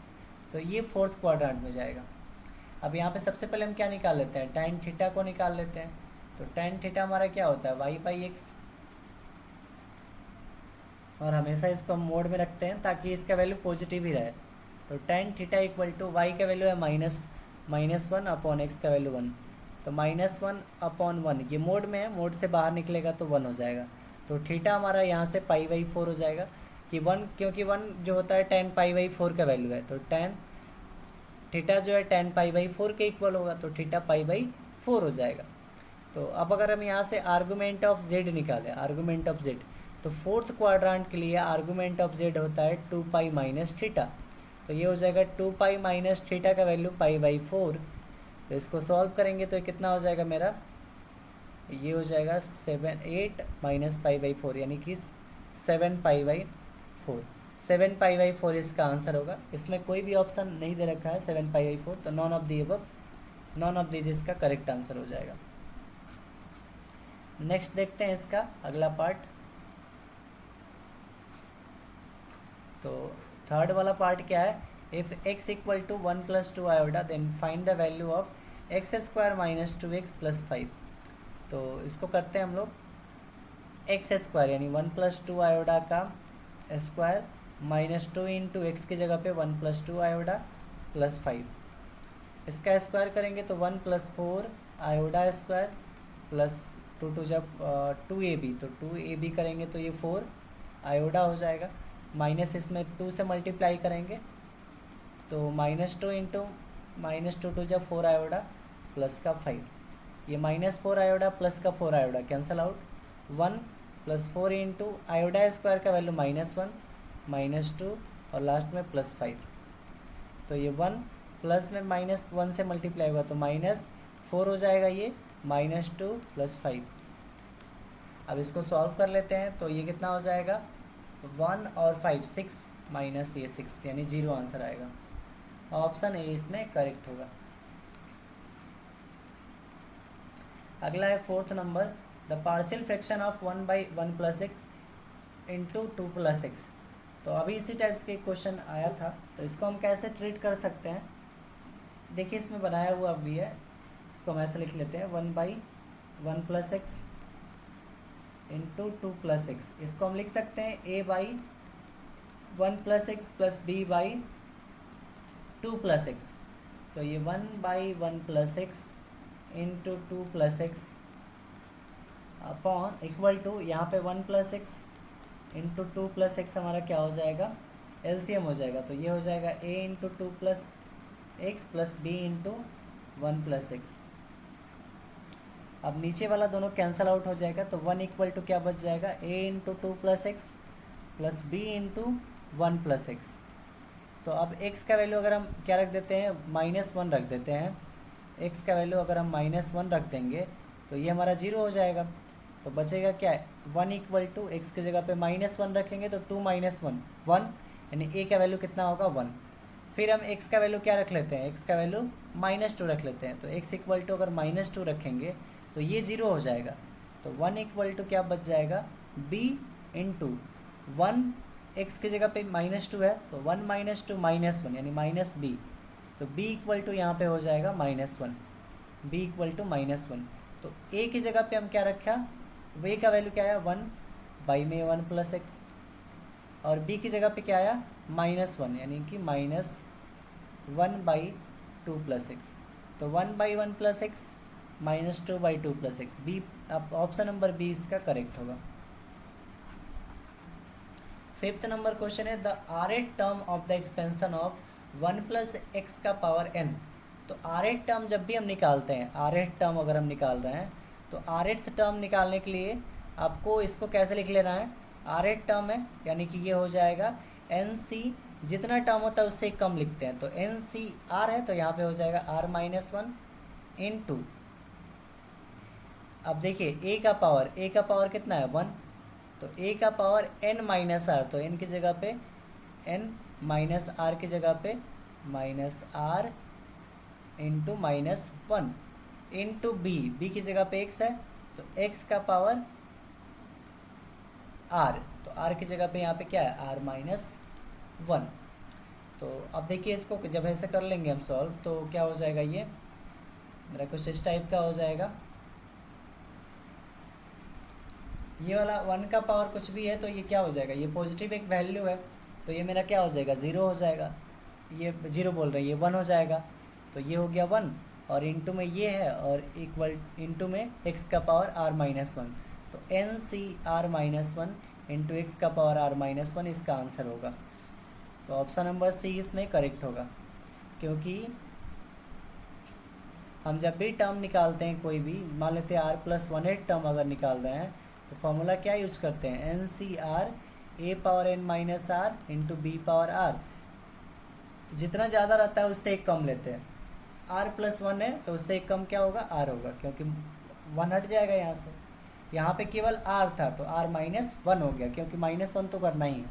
तो ये 4th क्वाड्रेंट में जाएगा। अब यहाँ पे सबसे पहले हम क्या निकाल लेते हैं, tan थीटा को निकाल लेते हैं। तो tan थीटा हमारा क्या होता है y/x, और हमेशा इसको हम मोड में रखते हैं ताकि इसका वैल्यू पॉजिटिव ही रहे। तो tan थीटा = y का वैल्यू है -1 अपॉन एक्स का वैल्यू 1, तो -1 अपॉन 1 ये मोड में है, मोड से बाहर निकलेगा तो 1 हो जाएगा। तो थीटा हमारा यहाँ से π/4 हो जाएगा कि 1, क्योंकि 1 जो होता है tan π/4 का वैल्यू है, तो tan थीटा जो है tan π/4 के इक्वल होगा, तो थीटा π/4 हो जाएगा। तो अब अगर हम यहाँ से आर्गूमेंट ऑफ z निकालें, आर्गूमेंट ऑफ z, तो फोर्थ क्वाड्रांट के लिए आर्गूमेंट ऑफ z होता है 2π माइनस थीटा, तो ये हो जाएगा 2π माइनस थीटा का वैल्यू π/4। तो इसको सॉल्व करेंगे तो कितना हो जाएगा मेरा, ये हो जाएगा 8 माइनस π/4 यानी कि 7π/4। 7π/4 इसका आंसर होगा। इसमें कोई भी ऑप्शन नहीं दे रखा है 7π/4, तो none of the above, none of these इसका करेक्ट आंसर हो जाएगा। नेक्स्ट देखते हैं इसका अगला पार्ट। तो थर्ड वाला पार्ट क्या है, if x equal to 1 + 2 iota then find the value of x² minus 2x + 5। तो इसको करते हैं हम लोग x² यानी 1 + 2 आयोडा का स्क्वायर माइनस 2 इंटू एक्स की जगह पे 1 + 2 आयोडा प्लस 5, इसका स्क्वायर करेंगे तो 1 + 4 आयोडा स्क्वायर प्लस 2 जब 2ab, तो 2ab करेंगे तो ये 4 आयोडा हो जाएगा, माइनस इसमें 2 से मल्टीप्लाई करेंगे तो -2 इंटू -2 जब 4 आयोडा प्लस का 5, ये -4 आयोडा प्लस का 4 आयोडा कैंसल आउट, 1 + 4 इंटू आयोडा स्क्वायर का वैल्यू -1 -2 और लास्ट में +5, तो ये 1 प्लस में -1 से मल्टीप्लाई होगा तो -4 हो जाएगा, ये -2 + 5। अब इसको सॉल्व कर लेते हैं तो ये कितना हो जाएगा, 1 और 5 6 माइनस ये 6 यानी 0 आंसर आएगा। ऑप्शन ए इसमें करेक्ट होगा। अगला है fourth number, the partial fraction of 1/1 + x into 2 + x। तो अभी इसी टाइप्स के क्वेश्चन आया था, तो इसको हम कैसे ट्रीट कर सकते हैं, देखिए इसमें बनाया हुआ भी है, इसको हम ऐसे लिख लेते हैं 1/1 + x इंटू 2 + x। इसको हम लिख सकते हैं a/1 + x plus b/2 + x। तो ये 1/1 + x into 2 + x upon equal to यहाँ पे 1 + x इंटू 2 + x हमारा क्या हो जाएगा, एलसीएम हो जाएगा, तो ये हो जाएगा a into 2 + x plus b into 1 + x। अब नीचे वाला दोनों कैंसल आउट हो जाएगा, तो 1 इक्वल टू क्या बच जाएगा, a into 2 + x plus b into 1 + x। तो अब x का वैल्यू अगर हम क्या रख देते हैं, -1 रख देते हैं, x का वैल्यू अगर हम -1 रख देंगे तो ये हमारा 0 हो जाएगा, तो बचेगा क्या है, 1 इक्वल टू एक्स की जगह पे -1 रखेंगे तो 2 - 1 1, यानी a का वैल्यू कितना होगा 1। फिर हम x का वैल्यू क्या रख लेते हैं, x का वैल्यू -2 रख लेते हैं, तो x इक्वल टू अगर -2 रखेंगे तो ये 0 हो जाएगा, तो 1 इक्वल टू क्या बच जाएगा, b इंटू 1, एक्स की जगह पे -2 है तो 1 - 2 -1 यानी -b, तो b इक्वल टू यहाँ पे हो जाएगा -1, b इक्वल टू -1। तो a की जगह पे हम क्या रखा, a का वैल्यू क्या आया 1/1 + x, और b की जगह पे क्या आया -1 यानी कि -1/2 + x, तो 1/1 + x -2/2 + x, बी, अब ऑप्शन नंबर बी इसका करेक्ट होगा। फिफ्थ नंबर क्वेश्चन है, the rth term of the expansion of 1 + x का पावर n। तो rth टर्म जब भी हम निकालते हैं, rth टर्म अगर हम निकाल रहे हैं तो rth टर्म निकालने के लिए आपको इसको कैसे लिख लेना है, rth टर्म है यानी कि ये हो जाएगा nc, जितना टर्म होता है उससे कम लिखते हैं, तो NCR है तो यहाँ पे हो जाएगा r-1 इंटू, अब देखिए a का पावर कितना है 1, तो a का पावर n-r, तो n की जगह पे n-r की जगह पे -r इंटू -1 इंटू b की जगह पे x है तो x का पावर r, तो r की जगह पे यहाँ पे क्या है r-1। तो अब देखिए इसको जब ऐसे कर लेंगे हम सॉल्व तो क्या हो जाएगा, ये मेरा कुछ इस टाइप का हो जाएगा, ये वाला 1 का पावर कुछ भी है तो ये क्या हो जाएगा, ये पॉजिटिव एक वैल्यू है तो ये मेरा क्या हो जाएगा 0 हो जाएगा, ये 0 बोल रहे हैं, ये 1 हो जाएगा, तो ये हो गया 1 और इंटू में ये है और इक्वल इंटू में x का पावर r-1, तो NCr-1 इंटू एक्स का पावर r-1 इसका आंसर होगा। तो ऑप्शन नंबर सी इसमें करेक्ट होगा, क्योंकि हम जब भी टर्म निकालते हैं कोई भी, मान लेते हैं r+1 टर्म अगर निकाल रहे हैं तो फॉर्मूला क्या यूज़ करते हैं, NCr a⁻n-r into b power r। जितना ज़्यादा रहता है उससे एक कम लेते हैं, r+1 है तो उससे एक कम क्या होगा, r होगा, क्योंकि 1 हट जाएगा यहाँ से। यहाँ पे केवल r था तो r-1 हो गया, क्योंकि -1 तो करना ही है।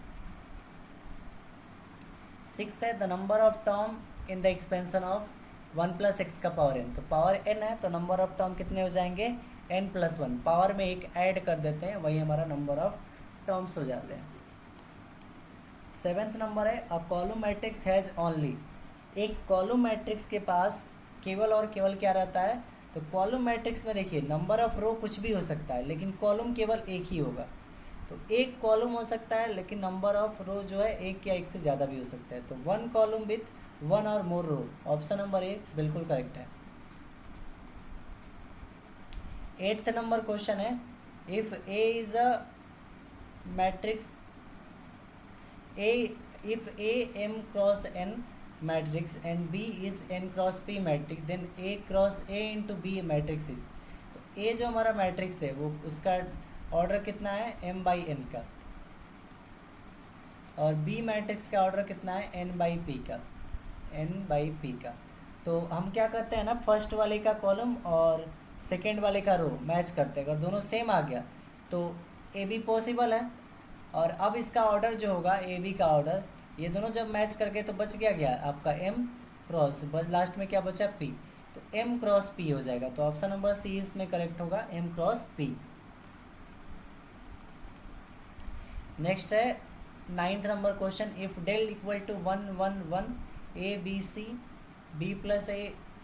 6 है the number of term in the expansion of 1 + x का पावर n। तो पावर n है तो नंबर ऑफ टर्म कितने हो जाएंगे, n+1। पावर में एक ऐड कर देते हैं, वही हमारा नंबर ऑफ टर्म्स हो जाते हैं। 7th नंबर है a column matrix has only. एक कॉलम मैट्रिक्स के पास केवल और केवल क्या रहता है, तो कॉलम मैट्रिक्स में देखिए नंबर ऑफ रो कुछ भी हो सकता है, लेकिन कॉलम केवल एक ही होगा। तो एक कॉलम हो सकता है लेकिन नंबर ऑफ रो जो है एक या एक से ज़्यादा भी हो सकता है। तो 1 कॉलम विथ 1 और मोर रो, ऑप्शन नंबर ए बिल्कुल करेक्ट है। 8th नंबर क्वेश्चन है if A is a matrix if A m cross n matrix and B is n cross p matrix then A cross A into B matrix is। तो A जो हमारा matrix है वो उसका order कितना है, m/n का, और B मैट्रिक्स का ऑर्डर कितना है, n/p का। तो हम क्या करते हैं ना, फर्स्ट वाले का कॉलम और सेकेंड वाले का रो मैच करते हैं। अगर दोनों सेम आ गया तो ए बी पॉसिबल है, और अब इसका ऑर्डर जो होगा ए बी का ऑर्डर, ये दोनों जब मैच करके तो बच गया आपका m क्रॉस, लास्ट में क्या बचा p, तो m क्रॉस p हो जाएगा। तो ऑप्शन नंबर सी इसमें करेक्ट होगा, m क्रॉस p। नेक्स्ट है 9th number question if del equal to 1 1 1 a b c b plus a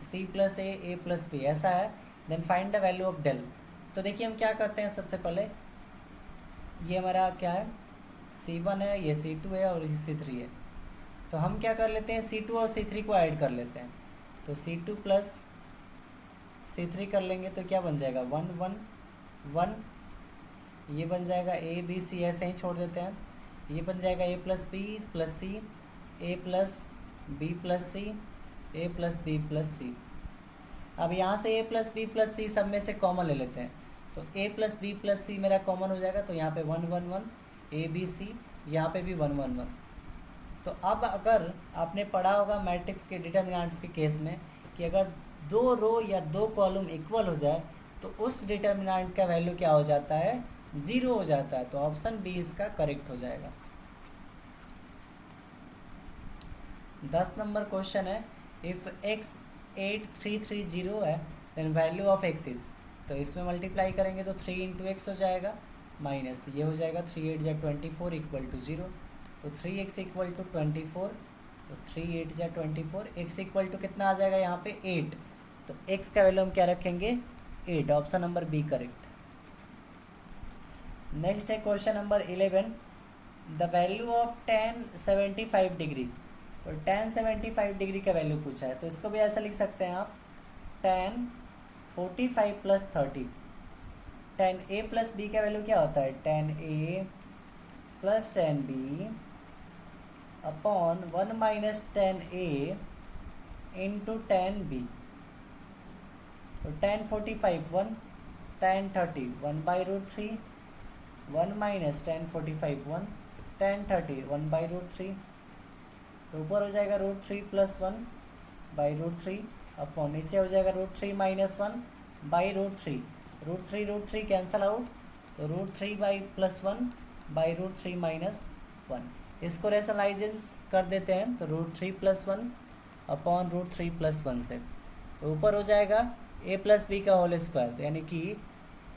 c plus a plus b ऐसा है, then find the value of del. तो देखिए हम क्या करते हैं, सबसे पहले ये हमारा क्या है, C1 है, ये C2 है और ये C3 है। तो हम क्या कर लेते हैं, C2 और C3 को ऐड कर लेते हैं। तो C2 प्लस C3 कर लेंगे तो क्या बन जाएगा, 1 1 1, ये बन जाएगा A B C, ऐसे ही छोड़ देते हैं। ये बन जाएगा A plus B plus C, A plus B plus C, A plus B plus C। अब यहाँ से A plus B plus C सब में से कॉमन ले लेते हैं, तो A plus B plus C मेरा कॉमन हो जाएगा। तो यहाँ पे 1 1 1 A B C, यहाँ पे भी 1 1 1। तो अब अगर आपने पढ़ा होगा मैट्रिक्स के डिटर्मिनेंट्स के केस में कि अगर 2 रो या 2 कॉलम इक्वल हो जाए तो उस डिटर्मिनेंट का वैल्यू क्या हो जाता है, 0 हो जाता है। तो ऑप्शन बी इसका करेक्ट हो जाएगा। 10 नंबर क्वेश्चन है इफ x 8330 है then value of x is. तो इसमें मल्टीप्लाई करेंगे तो 3 × x हो जाएगा, माइनस ये हो जाएगा 3 8 जा 24 इक्वल टू 0। तो 3x इक्वल टू 24, तो 3 8 जा 24, x इक्वल टू कितना आ जाएगा यहाँ पे 8। तो x का वैल्यू हम क्या रखेंगे, 8, option number B correct. Next है question number 11 the value of tan 75 degree. तो tan 75 डिग्री का वैल्यू पूछा है, तो इसको भी ऐसा लिख सकते हैं आप, tan 45 + 30। tan a plus b का वैल्यू क्या होता है, tan a plus tan b upon 1 minus tan a into tan b। तो tan 45 1, tan 30 1/√3, 1 minus tan 45 1, tan 30 1/√3। तो ऊपर हो जाएगा √3 + 1/√3 अपॉन नीचे हो जाएगा √3 - 1/√3। √3 कैंसल आउट, तो √3 + 1/√3 - 1। इसको रेशनलाइजेशन कर देते हैं तो √3 + 1 अपॉन √3 + 1 से। तो ऊपर हो जाएगा a प्लस बी का होल स्क्वायर, यानी कि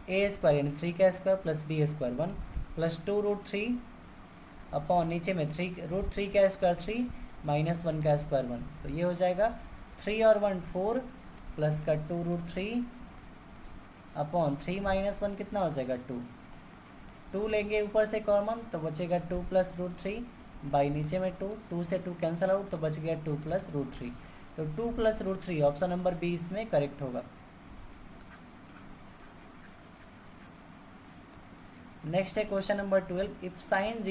a² यानी 3 का square plus b² 1 plus 2√3 upon नीचे में 3 का स्क्वायर 3 माइनस 1 का स्क्वायर 1। तो ये हो जाएगा 3 और 1 4 प्लस का 2√3 अपॉन 3 - 1 कितना हो जाएगा 2 लेंगे ऊपर से कॉमन तो बचेगा 2 + √3 बाई नीचे में 2 से 2 कैंसिल आउट तो बच गया 2 + √3। तो 2 + √3 ऑप्शन नंबर बी इसमें करेक्ट होगा। नेक्स्ट है question number 12, if sine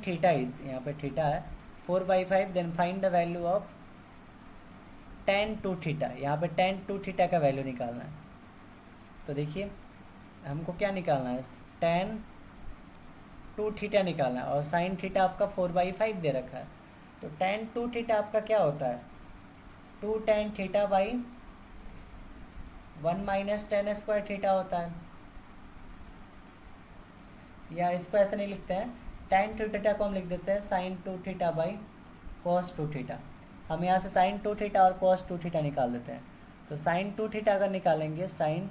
theta is, यहाँ पे थीटा है 4/5, then find the value of tan 2 theta. यहाँ पे tan 2 थीटा का वैल्यू निकालना है। तो देखिए हमको क्या निकालना है, tan 2 थीटा निकालना है, और साइन थीटा आपका 4/5 दे रखा है। तो tan 2 थीटा आपका क्या होता है, 2 tan theta by 1 - tan square theta होता है। या इसको ऐसे नहीं लिखते हैं, tan 2 थीटा को हम लिख देते हैं sin 2 theta by cos 2 theta. हम यहाँ से sin 2 थीटा और cos 2 थीटा निकाल देते हैं। तो sin 2 थीटा अगर निकालेंगे sin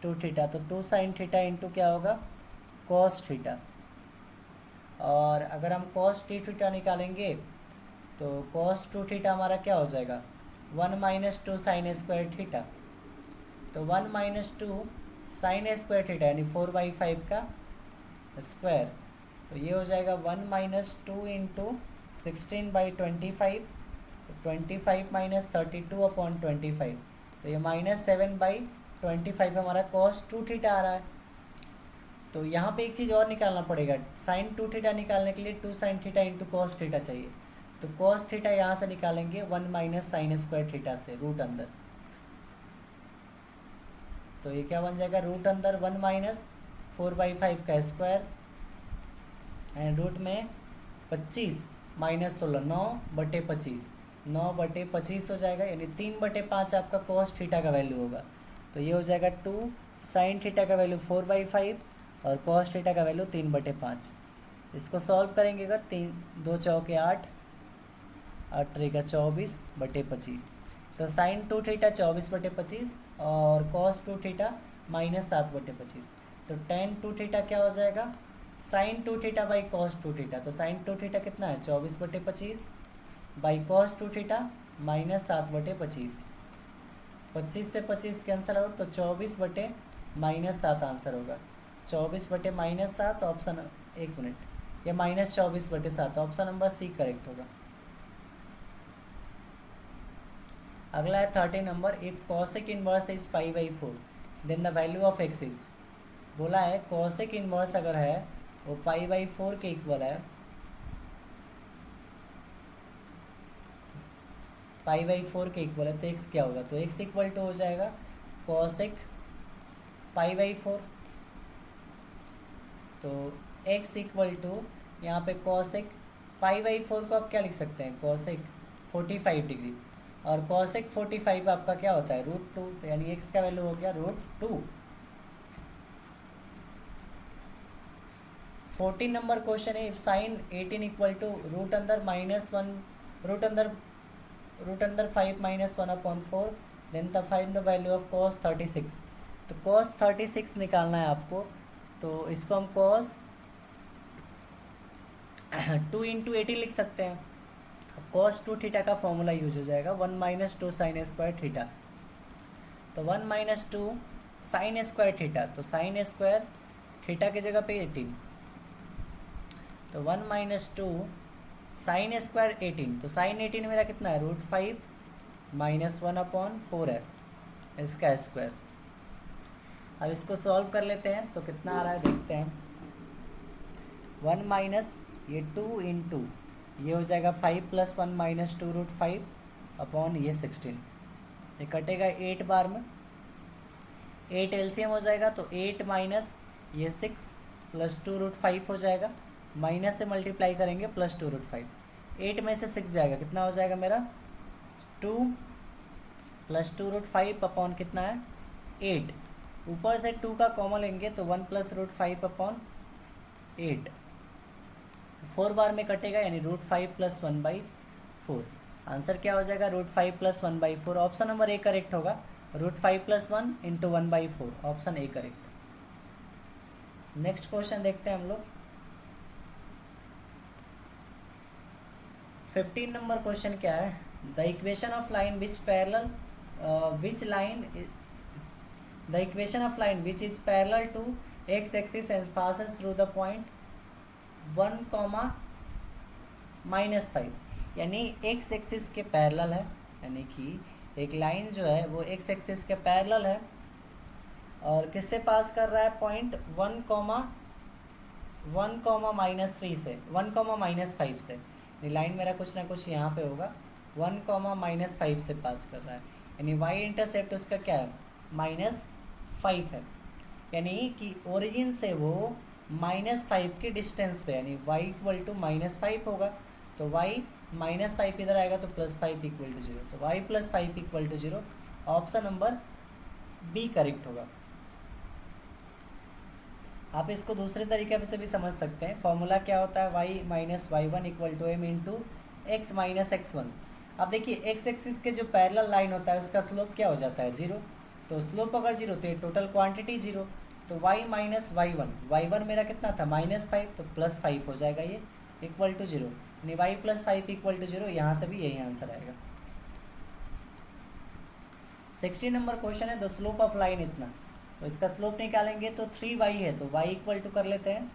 2 थीटा, तो 2 sin थीटा इंटू क्या होगा, cos थीटा। और अगर हम cos 2 थीटा निकालेंगे तो cos 2 थीटा हमारा क्या हो जाएगा, 1 - 2 sin स्क्वायर थीटा। तो 1 - 2 sin स्क्वायर थीटा यानी 4/5 का स्क्वायर। तो ये हो जाएगा 1 - 2 इंटू 16/25, तो 25 - 32/25, तो ये -7/25 हमारा cos 2 थीटा आ रहा है। तो यहाँ पे एक चीज़ और निकालना पड़ेगा, sin 2 थीटा निकालने के लिए 2 sin theta into cos theta चाहिए। तो cos थीटा यहाँ से निकालेंगे 1 - sin स्क्वायर थीटा से, रूट अंदर। तो ये क्या बन जाएगा, रूट अंदर 1 - 4/5 का स्क्वायर एंड रूट में 25 - 16, 9/25, 9/25 हो जाएगा, यानी 3/5 आपका cos थीटा का वैल्यू होगा। तो ये हो जाएगा 2 sin थीटा का वैल्यू 4/5 और cos थीटा का वैल्यू 3/5। इसको सॉल्व करेंगे अगर 3 2 चौके 8, 8 त्रिका 24/25। तो sin 2 थीटा 24/25 और cos 2 थीटा -7/25। तो tan 2 थीटा क्या हो जाएगा, sin 2 theta by cos 2 theta. तो sin 2 थीटा कितना है, 24/25 बाई cos 2 थीटा -7/25। 25 से 25 कैंसिल आउट, तो 24/-7 आंसर होगा। 24/-7 ऑप्शन, एक मिनट, ये -24/7 ऑप्शन नंबर सी करेक्ट होगा। अगला है 13 नंबर, if cosec inverse is π/4 then the value of x is. बोला है cosec इनवर्स अगर है वो π/4 के इक्वल है, π/4 के इक्वल है, तो x क्या होगा, तो x इक्वल टू हो जाएगा cosec π/4। तो x इक्वल टू यहाँ पे cosec π/4 को आप क्या लिख सकते हैं, cosec 45 डिग्री, और cosec 45 आपका क्या होता है, √2, तो यानी x का वैल्यू हो गया √2। 14 नंबर क्वेश्चन है, if sin 18 equal to root अंदर -5 - 1/4 then the find the value of cos 36। तो cos 36 निकालना है आपको। तो इसको हम cos 2 × 18 लिख सकते हैं। cos 2 थीटा का फॉर्मूला यूज हो जाएगा 1 - 2 sin स्क्वायर थीटा। तो 1 - 2 sin स्क्वायर थीटा, तो sin स्क्वायर थीटा की जगह पे 18, तो 1 - 2 sin स्क्वायर 18, तो sin 18 मेरा कितना है, √5 - 1/4 है इसका स्क्वायर। अब इसको सॉल्व कर लेते हैं, तो कितना आ रहा है देखते हैं। 1 माइनस ये 2 इंटू ये हो जाएगा 5 + 1 - 2 √5 अपॉन ये 16, ये कटेगा 8 बार में, 8 एलसीएम हो जाएगा, तो 8 माइनस ये 6 + 2 √5 हो जाएगा, माइनस से मल्टीप्लाई करेंगे + 2 √5, 8 में से 6 जाएगा, कितना हो जाएगा मेरा 2 + 2 √5 अपॉन कितना है 8, ऊपर से 2 का कॉमन लेंगे तो 1 + √5 अपॉन 8, 4 बार में कटेगा, यानी √5 + 1/4। आंसर क्या हो जाएगा, √5 + 1/4, ऑप्शन नंबर ए करेक्ट होगा। √5 + 1 × 1/4, option A correct. Next question देखते हैं हम लोग। 15 नंबर क्वेश्चन क्या है, the equation of line which parallel the equation of line which is parallel to x-axis and passes through the point 1, -5 यानी x axis के parallel है, यानी कि एक लाइन जो है वो एक्स एक्सिस के पैरेलल है और किससे पास कर रहा है, पॉइंट 1,1,-3 से, 1,-5 से। यानी लाइन मेरा कुछ ना कुछ यहाँ पे होगा, 1,-5 से पास कर रहा है, यानी वाई इंटरसेप्ट उसका क्या है, -5 है। यानी कि ओरिजिन से वो -5 के डिस्टेंस पे, यानी y इक्वल टू -5 होगा, तो y -5 इधर आएगा तो +5 इक्वल टू 0, तो y +5 equal to 0, option number B correct होगा। आप इसको दूसरे तरीके से भी समझ सकते हैं, फॉर्मूला क्या होता है, y - y1 equal to m into x - x1। अब देखिए एक्स एक्सिस के जो पैरेलल लाइन होता है उसका स्लोप क्या हो जाता है, 0, तो स्लोप अगर 0 तो ये टोटल क्वांटिटी 0, तो y - y1 मेरा कितना था, -5, तो +5 हो जाएगा ये, इक्वल टू 0, यानी y +5 इक्वल टू 0, यहाँ से भी यही आंसर आएगा। 60 नंबर क्वेश्चन है, द स्लोप ऑफ लाइन इतना, तो इसका स्लोप निकालेंगे तो 3y है, तो y इक्वल टू कर लेते हैं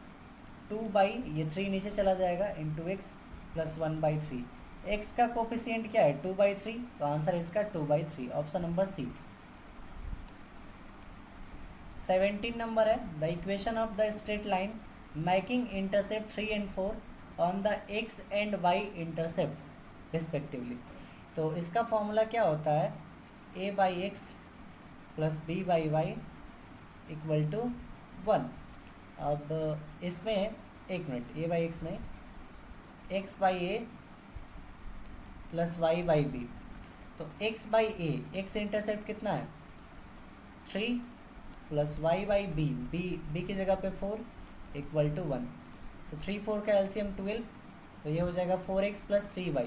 2 ये 3 नीचे चला जाएगा इंटू x प्लस 1/3। x का कोफिशिएंट क्या है, 2/3, तो आंसर इसका 2/3, ऑप्शन नंबर सी। 17 नंबर है, the equation of the straight line making intercept 3 and 4 on the x and y intercept respectively. तो इसका फॉर्मूला क्या होता है, a/x plus b/y equal to 1। अब इसमें एक मिनट, a/x नहीं, x/a प्लस y/b, तो x/a, x इंटरसेप्ट कितना है 3 प्लस y/b, b की जगह पे 4 इक्वल टू 1, तो 3 4 का एलसीएम 12, तो ये हो जाएगा 4x plus 3y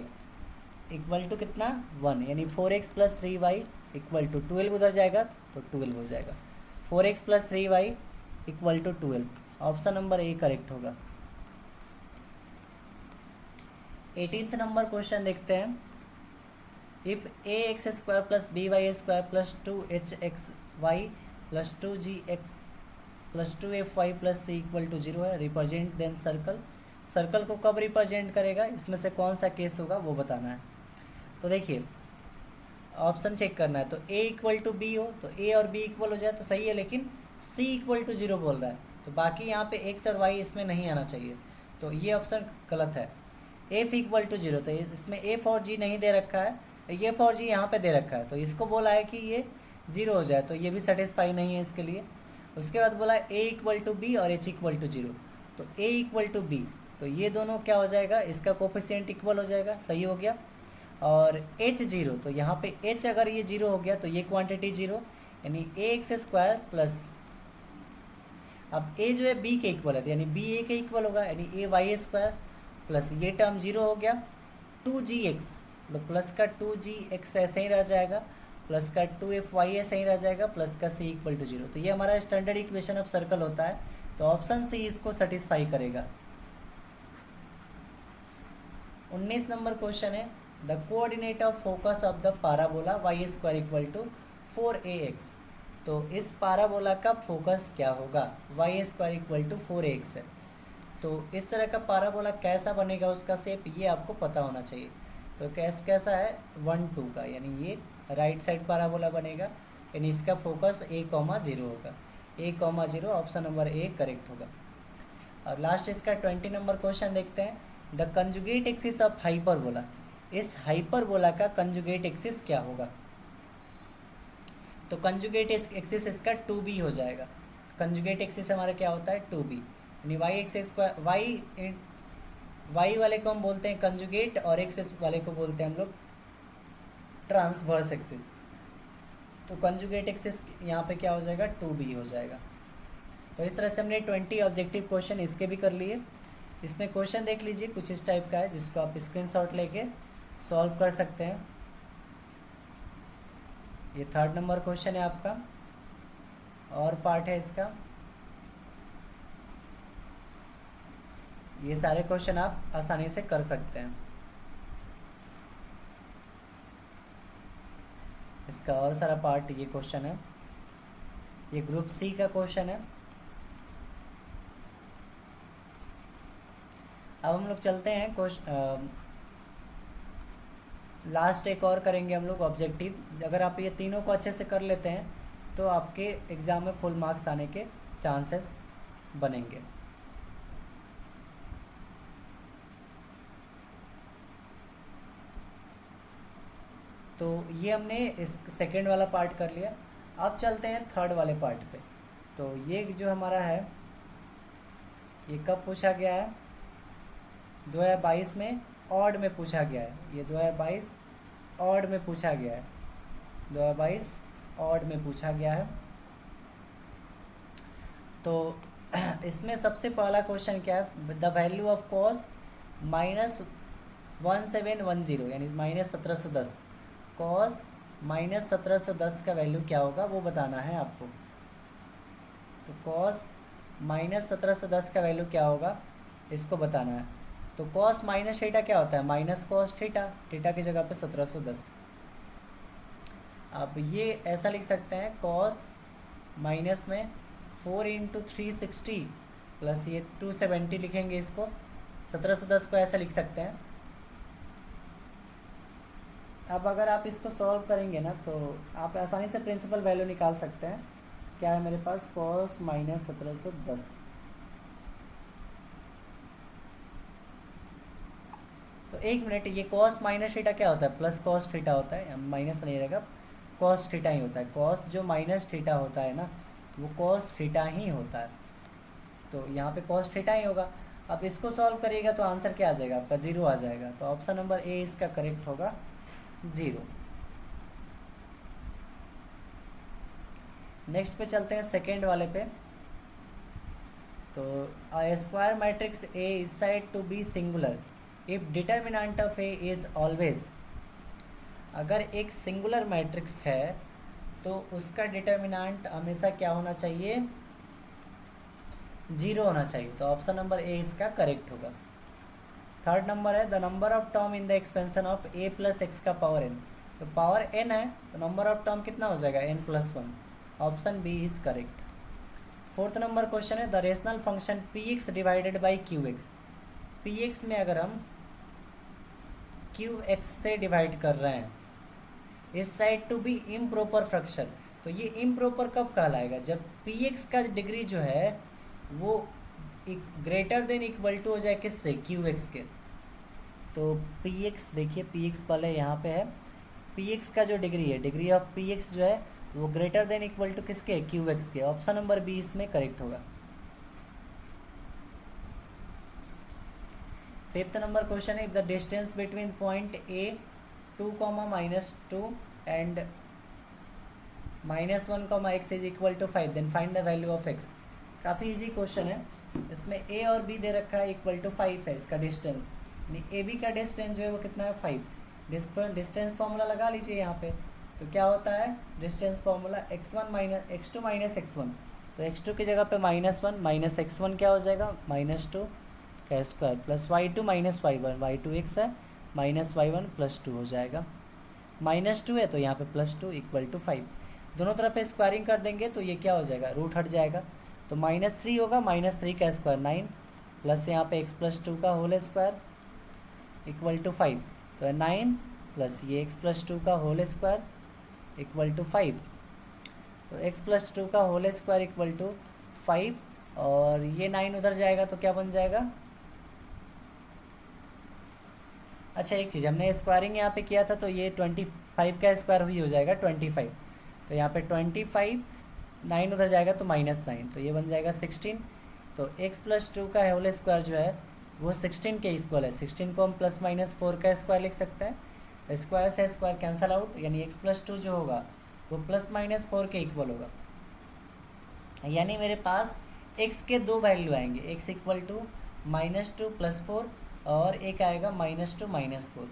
equal to कितना 1, यानी 4x plus 3y equal to 12 उधर जाएगा तो 12 हो जाएगा, 4x plus 3y equal to 12, option number A correct होगा। 18th नंबर क्वेश्चन देखते हैं, if ax² plus by² plus 2hxy plus 2gx plus 2fy plus c equal to 0 है, represent then circle. Circle को कब रिप्रेजेंट करेगा, इसमें से कौन सा केस होगा वो बताना है। तो देखिए ऑप्शन चेक करना है, तो a इक्वल टू बी हो तो a और b इक्वल हो जाए तो सही है, लेकिन c इक्वल टू 0 बोल रहा है, तो बाकी यहाँ पे x और y इसमें नहीं आना चाहिए, तो ये ऑप्शन गलत है। f इक्वल टू 0, तो इसमें f और g नहीं दे रखा है, f और g यहाँ पे दे रखा है, तो इसको बोला है कि ये 0 हो जाए, तो ये भी सेटिस्फाई नहीं है इसके लिए। उसके बाद बोला a इक्वल टू बी और h इक्वल टू 0, तो a इक्वल टू बी, तो ये दोनों क्या हो जाएगा, इसका कोफिशिएंट इक्वल हो जाएगा, सही हो गया। और h 0, तो यहाँ पे h अगर ये 0 हो गया तो ये क्वांटिटी 0, यानी ax² प्लस, अब a जो है b के इक्वल है, यानी b a के इक्वल होगा, यानी ay² प्लस ये टर्म 0 हो गया, 2gx, तो प्लस का 2gx ऐसे ही रह जाएगा, प्लस का 2fy ऐसे ही रह जाएगा, प्लस का c इक्वल टू 0, तो ये हमारा स्टैंडर्ड इक्वेशन ऑफ सर्कल होता है, तो ऑप्शन सी इसको सेटिस्फाई करेगा। 19 नंबर क्वेश्चन है, the coordinate of focus of the parabola y² equal to 4ax, तो इस पाराबोला का फोकस क्या होगा, y² इक्वल टू 4ax है, तो इस तरह का पाराबोला कैसा बनेगा, उसका शेप ये आपको पता होना चाहिए। तो कैसा है 1 2 का, यानी ये राइट साइड पाराबोला बनेगा, यानी इसका फोकस a, 0 होगा, a, 0, option number A correct होगा। और लास्ट इसका 20 नंबर क्वेश्चन देखते हैं, the conjugate axis of hyperbola, इस हाइपरबोला का कंजुगेट एक्सिस क्या होगा, तो कंजुगेट एक्सिस इसका 2b हो जाएगा। कंजुगेट एक्सिस हमारा क्या होता है 2b, यानी y एक्सिस y वाले को हम बोलते हैं कंजुगेट और एक्सिस वाले को बोलते हैं हम लोग ट्रांसवर्स एक्सिस, तो कंजुगेट एक्सिस यहाँ पे क्या हो जाएगा 2b हो जाएगा। तो इस तरह से हमने 20 ऑब्जेक्टिव क्वेश्चन इसके भी कर लिए। इसमें क्वेश्चन देख लीजिए, कुछ इस टाइप का है जिसको आप स्क्रीनशॉट लेके सॉल्व कर सकते हैं। ये 3rd नंबर क्वेश्चन है आपका, और पार्ट है इसका, ये सारे क्वेश्चन आप आसानी से कर सकते हैं। इसका और सारा पार्ट ये क्वेश्चन है, ये ग्रुप सी का क्वेश्चन है। अब हम लोग चलते हैं लास्ट एक और करेंगे हम लोग ऑब्जेक्टिव। अगर आप ये तीनों को अच्छे से कर लेते हैं तो आपके एग्ज़ाम में फुल मार्क्स आने के चांसेस बनेंगे। तो ये हमने इस सेकेंड वाला पार्ट कर लिया। अब चलते हैं थर्ड वाले पार्ट पे। तो ये जो हमारा है ये कब पूछा गया है? 2022 में ऑड में पूछा गया है। ये 2022 ऑड में पूछा गया है। 2022 ऑड में पूछा गया है। तो इसमें सबसे पहला क्वेश्चन क्या है? द वैल्यू ऑफ कॉस -1710 यानी -1710, कॉस -1710 का वैल्यू क्या होगा वो बताना है आपको। तो कॉस -1710 का वैल्यू क्या होगा इसको बताना है। तो कॉस माइनस थीटा क्या होता है? माइनस कॉस थीटा, थीटा की जगह पे 1710। अब ये ऐसा लिख सकते हैं, कॉस माइनस में 4 × 360 प्लस ये 270 लिखेंगे इसको। 1710 को ऐसा लिख सकते हैं। अब अगर आप इसको सॉल्व करेंगे ना तो आप आसानी से प्रिंसिपल वैल्यू निकाल सकते हैं। क्या है मेरे पास? कॉस -1710। तो एक मिनट, ये कॉस माइनस थीटा क्या होता है? प्लस कॉस थीटा होता है, माइनस नहीं रहेगा, कॉस थीटा ही होता है। कॉस जो माइनस थीटा होता है ना वो कॉस थीटा ही होता है। तो यहाँ पे कॉस थीटा ही होगा। अब इसको सॉल्व करिएगा तो आंसर क्या आ जाएगा आपका? 0 आ जाएगा। तो ऑप्शन नंबर ए इसका करेक्ट होगा, 0। नेक्स्ट पे चलते हैं सेकेंड वाले पे। तो square matrix A is said to B singular if determinant of A is always. अगर एक सिंगुलर मैट्रिक्स है तो उसका डिटर्मिनेंट हमेशा क्या होना चाहिए? 0 होना चाहिए। तो ऑप्शन नंबर ए इसका करेक्ट होगा। थर्ड नंबर है, the number of term in the expansion of a + x का पावर n। तो पावर n है तो नंबर ऑफ टर्म कितना हो जाएगा? n+1। Option B is correct. Fourth number question है, the rational function px divided by qx। px में अगर हम qx से डिवाइड कर रहे हैं, is said to B improper fraction. तो ये इम्प्रॉपर कब कहलाएगा? जब px का डिग्री जो है वो ग्रेटर देन इक्वल टू हो जाए किससे? qx के। तो px देखिए, px पहले यहाँ पे है, px का जो डिग्री है, डिग्री ऑफ px जो है वो ग्रेटर देन इक्वल टू किसके? qx के। ऑप्शन नंबर बी इसमें करेक्ट होगा। फिफ्थ नंबर क्वेश्चन है, if the distance between point A 2, -2 and -1, x is equal to 5 then find the value of x। काफ़ी easy question है। इसमें a और b दे रखा है, इक्वल टू 5 है इसका डिस्टेंस। ए बी का डिस्टेंस जो है वो कितना है? 5। डिस्टेंस फॉर्मूला लगा लीजिए यहाँ पे। तो क्या होता है डिस्टेंस फॉर्मूला? x2 - x1। तो x2 की जगह पे -1 - x1 क्या हो जाएगा? -2 का square plus y2 - y1। y2 x है, -y1 + 2 हो जाएगा। -2 है तो यहाँ पे +2 इक्वल टू 5। दोनों तरफ स्क्वायरिंग कर देंगे तो ये क्या हो जाएगा? रूट हट जाएगा। तो -3 होगा, -3 का स्क्वायर 9 प्लस यहाँ पे x+2 का होल स्क्वायर इक्वल टू 5। तो 9 प्लस ये x+2 का होल स्क्वायर इक्वल टू 5। तो x+2 का होल स्क्वायर इक्वल टू 5 और ये 9 उधर जाएगा तो क्या बन जाएगा? अच्छा एक चीज़, हमने स्क्वायरिंग यहाँ पे किया था तो ये 25 का स्क्वायर भी हो जाएगा 25। तो यहाँ पे 25, 9 उधर जाएगा तो -9, तो ये बन जाएगा 16। तो x+2 का होल स्क्वायर जो है वो 16 के इक्वल है। 16 को हम +-4 का स्क्वायर लिख सकते हैं। स्क्वायर से स्क्वायर कैंसल आउट, यानी x+2 जो होगा वो +-4 के इक्वल होगा। यानी मेरे पास x के दो वैल्यू आएंगे, x इक्वल टू -2 + 4 और एक आएगा -2 - 4।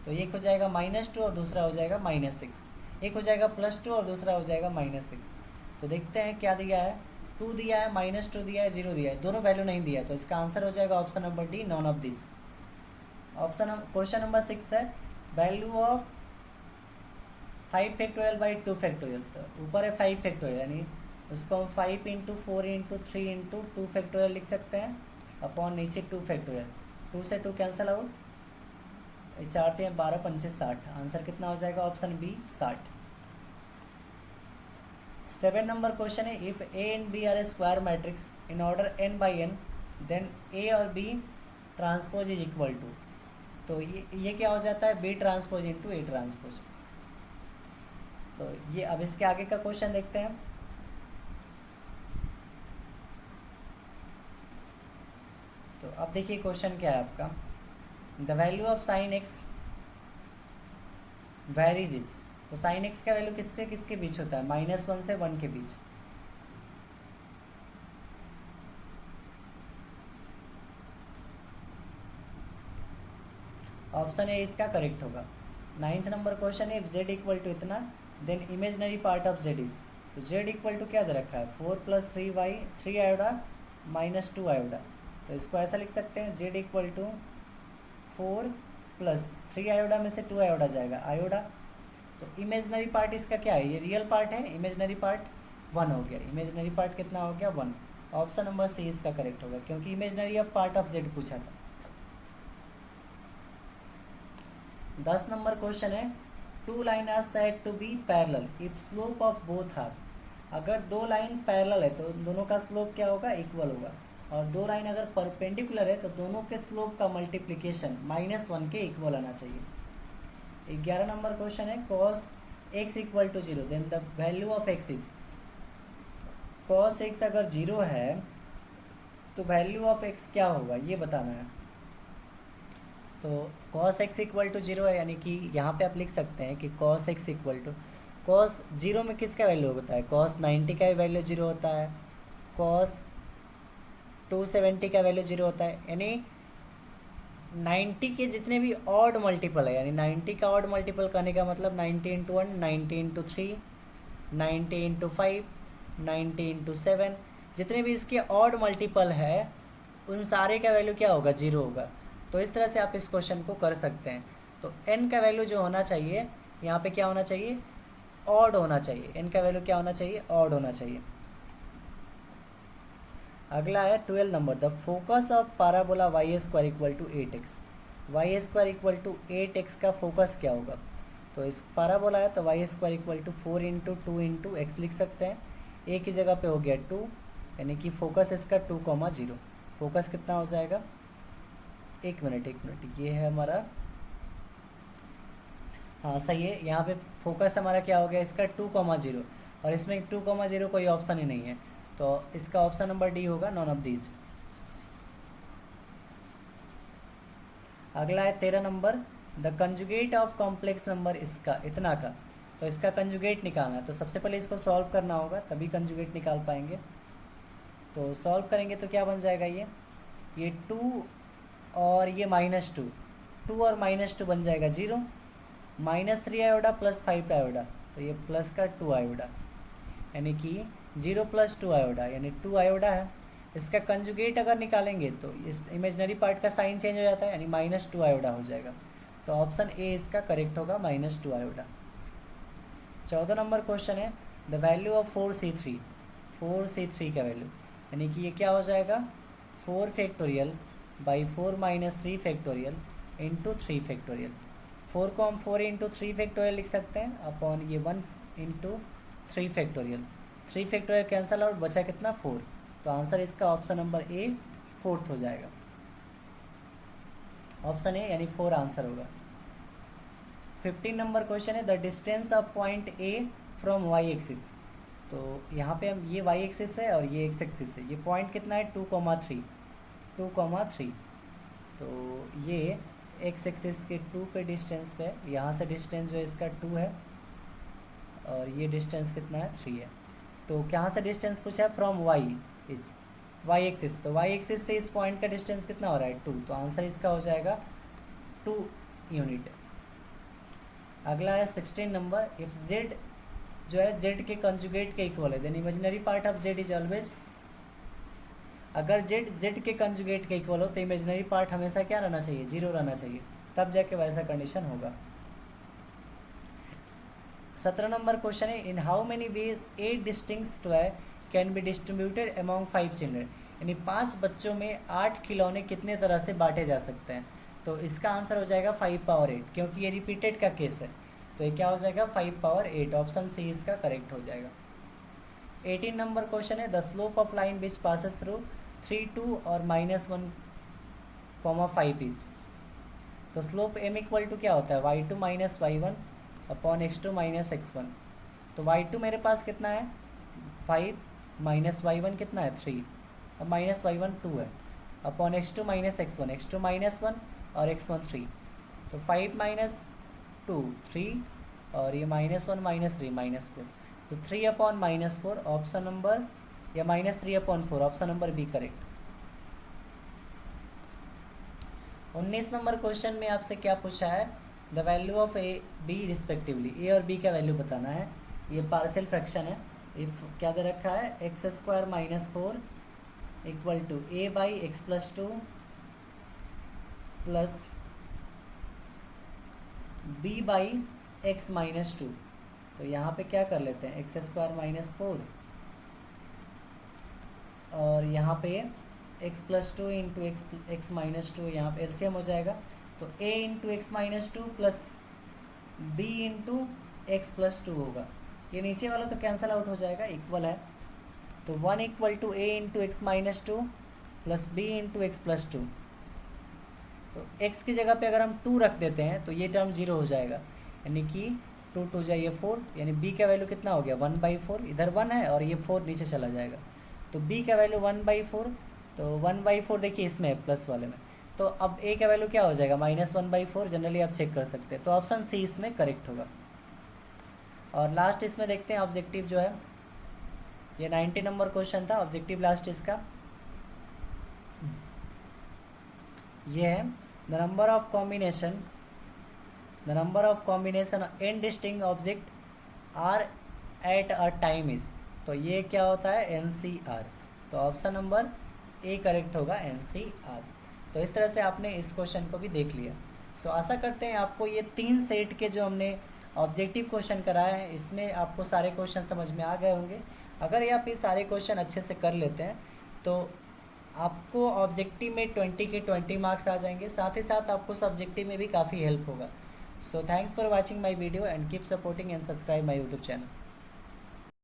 तो एक हो जाएगा -2 और दूसरा हो जाएगा -6। एक हो जाएगा +2 और दूसरा हो जाएगा -6। तो देखते हैं क्या दिया है। 2 दिया है, -2 दिया है, 0 दिया है, दोनों वैल्यू नहीं दिया है। तो इसका आंसर हो जाएगा option number D, none of this. Question number 6 है, value of 5 factorial by 2 factorial. तो ऊपर है 5 फैक्टोरियल, यानी उसको हम 5 × 4 × 3 × 2 फैक्टोरियल लिख सकते हैं, अपॉन नीचे 2 फैक्टोरियल। 2 से 2 कैंसिल आउट, 4 3 12 25 60, आंसर कितना हो जाएगा ऑप्शन बी 60। 7 नंबर क्वेश्चन है, if A and B are a square matrix in order n by n then A और B transpose is equal to. तो ये क्या हो जाता है, B transpose into A transpose. तो ये अब इसके आगे का क्वेश्चन देखते हैं। तो अब देखिए क्वेश्चन क्या है आपका, the value of sine x varies is. तो साइन एक्स का वैल्यू किसके किसके बीच होता है, -1 से 1 के बीच। ऑप्शन ए इसका करेक्ट होगा। 9th नंबर क्वेश्चन है, इफ z इक्वल टू इतना then imaginary part of z is. तो z इक्वल टू क्या दे रखा है, 4 + 3y 3 आयोडा -2 आयोडा। तो इसको ऐसा लिख सकते हैं, z इक्वल टू 4 + 3 आयोडा में से 2 आयोडा जाएगा आयोडा। तो इमेजनरी पार्ट इसका क्या है, ये रियल पार्ट है, इमेजनरी पार्ट 1 हो गया। इमेजनरी पार्ट कितना हो गया, 1। ऑप्शन नंबर सी इसका करेक्ट होगा, क्योंकि इमेजनरी अब पार्ट ऑफ z पूछा था। 10 नंबर क्वेश्चन है, 2 line are said to be parallel if slope of both are. अगर 2 लाइन पैरेलल है तो दोनों का स्लोप क्या होगा, इक्वल होगा। और 2 लाइन अगर परपेंडिकुलर है तो दोनों के स्लोप का मल्टीप्लिकेशन -1 के इक्वल आना चाहिए। 11 नंबर क्वेश्चन है, cos x equal to 0 then the value of x is. cos x अगर 0 है तो वैल्यू ऑफ x क्या होगा, ये बताना है। तो cos x इक्वल टू 0 है, यानी कि यहाँ पे आप लिख सकते हैं कि cos x equal to cos 0 में किसका वैल्यू होता है, cos 90 का वैल्यू 0 होता है, cos 270 का वैल्यू 0 होता है। यानी 90 के जितने भी ऑड मल्टीपल है, यानी 90 का ऑड मल्टीपल करने का मतलब 90 × 1, 90 × 3, 90 × 5, 90 × 7, जितने भी इसके ऑड मल्टीपल है उन सारे का वैल्यू क्या होगा, 0 होगा। तो इस तरह से आप इस क्वेश्चन को कर सकते हैं। तो n का वैल्यू जो होना चाहिए यहाँ पे क्या होना चाहिए, ऑड होना चाहिए। n का वैल्यू क्या होना चाहिए, ऑड होना चाहिए। अगला है 12 number, the focus of parabola y² equal to 8x। y² equal to 8x का फोकस क्या होगा। तो इस पैराबोला है तो y² इक्वल टू 4 × 2 × x लिख सकते हैं। a की जगह पे हो गया 2, यानी कि फोकस इसका 2,0। फोकस कितना हो जाएगा, एक मिनट ये है हमारा, हाँ सही है। यहाँ पे फोकस हमारा क्या हो गया, इसका 2,0, और इसमें 2,0 कोई ऑप्शन ही नहीं है, तो इसका ऑप्शन नंबर डी होगा, नॉन ऑफ दीज। अगला है 13 number, the conjugate of complex number इसका इतना का। तो इसका कंजुगेट निकालना है, तो सबसे पहले इसको सॉल्व करना होगा, तभी कंजुगेट निकाल पाएंगे। तो सॉल्व करेंगे तो क्या बन जाएगा, ये 2 और ये -2, 2 और -2 बन जाएगा 0, -3 आयोडा + 5 आयोडा, तो ये प्लस का 2 आयोडा, यानी कि 0 + 2 आयोडा, यानी 2 आयोडा है। इसका कंजुगेट अगर निकालेंगे तो इस इमेजनरी पार्ट का साइन चेंज हो जाता है, यानी -2 आयोडा हो जाएगा। तो ऑप्शन ए इसका करेक्ट होगा, -2 आयोडा। 14 नंबर क्वेश्चन है, द वैल्यू ऑफ 4c3 का वैल्यू, यानी कि ये क्या हो जाएगा, 4 factorial by 4 - 3 factorial into 3 factorial. 4 को हम 4 × 3 फैक्टोरियल लिख सकते हैं अपॉन ये 1 × 3 फैक्टोरियल। 3 फैक्टोरियल कैंसल आउट, बचा कितना, 4। तो आंसर इसका ऑप्शन नंबर ए 4th हो जाएगा। ऑप्शन ए यानी 4 आंसर होगा। 15 नंबर क्वेश्चन है, the distance of point A from Y axis. तो यहाँ पे हम ये वाई एक्सिस है और ये एक्स एक्सिस है, ये पॉइंट कितना है 2,3। तो ये एक्स एक्सिस के 2 पे डिस्टेंस पे, यहाँ से डिस्टेंस जो है इसका 2 है और ये डिस्टेंस कितना है, 3 है। तो कहाँ से डिस्टेंस पूछा है, from Y is Y axis. तो वाई एक्सिस से इस पॉइंट का डिस्टेंस कितना हो रहा है, 2। तो आंसर इसका हो जाएगा 2 यूनिट। अगला है 16 नंबर, इफ z जो है z के कंजुगेट के इक्वल है then imaginary part of z is always. अगर z के कंजुगेट के इक्वल हो तो इमेजिनरी पार्ट हमेशा क्या रहना चाहिए, 0 रहना चाहिए, तब जाके वैसा कंडीशन होगा। 17 नंबर क्वेश्चन है, in how many ways 8 distinct toy can be distributed among 5 children. यानी 5 बच्चों में 8 खिलौने कितने तरह से बांटे जा सकते हैं। तो इसका आंसर हो जाएगा 5 पावर 8, क्योंकि ये रिपीटेड का केस है। तो ये क्या हो जाएगा 5 पावर 8, ऑप्शन सी इसका करेक्ट हो जाएगा। 18 नंबर क्वेश्चन है, the slope of line which passes through 3 2 और -1, 5 इज। तो स्लोप m इक्वल टू क्या होता है y2 minus y1 upon x2 minus x1। तो y2 मेरे पास कितना है 5 माइनस y1 कितना है 3 और माइनस y1 2 है upon x2 minus x1, x2 minus 1 और x1 3। तो 5 माइनस 2 3 और ये -1 -3 -4। तो 3 अपॉन -4 ऑप्शन नंबर, या -3 upon 4 option number B correct. 19 number question में आपसे क्या पूछा है, the value of a b respectively, a और बी का वैल्यू बताना है। ये पार्शियल फ्रैक्शन है। इफ क्या दे रखा है x² minus 4 equal to A by x plus 2 plus B by X minus 2। तो यहाँ पे क्या कर लेते हैं x² माइनस 4 और यहाँ पे x plus 2 into X minus 2, यहाँ पे एलसीएम हो जाएगा। तो a into X minus 2 plus b into x plus 2 होगा। ये नीचे वाला तो कैंसिल आउट हो जाएगा, इक्वल है। तो 1 equal to a into X minus 2 plus b into x plus 2। तो x की जगह पे अगर हम 2 रख देते हैं तो ये टर्म 0 हो जाएगा, यानी कि 2 2 जाइए 4, यानी b का वैल्यू कितना हो गया 1/4। इधर 1 है और ये 4 नीचे चला जाएगा। तो b का वैल्यू 1/4, तो 1/4 देखिए इसमें प्लस वाले में। तो अब a का वैल्यू क्या हो जाएगा -1/4, जनरली आप चेक कर सकते हैं। तो ऑप्शन सी इसमें करेक्ट होगा। और लास्ट इसमें देखते हैं ऑब्जेक्टिव जो है, ये 90 नंबर क्वेश्चन था। ऑब्जेक्टिव लास्ट इसका ये है, the number of combination N distinct object are at a time is. तो ये क्या होता है NCR। तो ऑप्शन नंबर ए करेक्ट होगा NCR। तो इस तरह से आपने इस क्वेश्चन को भी देख लिया। सो आशा करते हैं आपको ये 3 सेट के जो हमने ऑब्जेक्टिव क्वेश्चन कराए हैं इसमें आपको सारे क्वेश्चन समझ में आ गए होंगे। अगर ये आप ये सारे क्वेश्चन अच्छे से कर लेते हैं तो आपको ऑब्जेक्टिव में 20 के 20 मार्क्स आ जाएंगे, साथ ही साथ आपको सब्जेक्टिव में भी काफ़ी हेल्प होगा। So thanks for watching my video and keep supporting and subscribe my YouTube channel.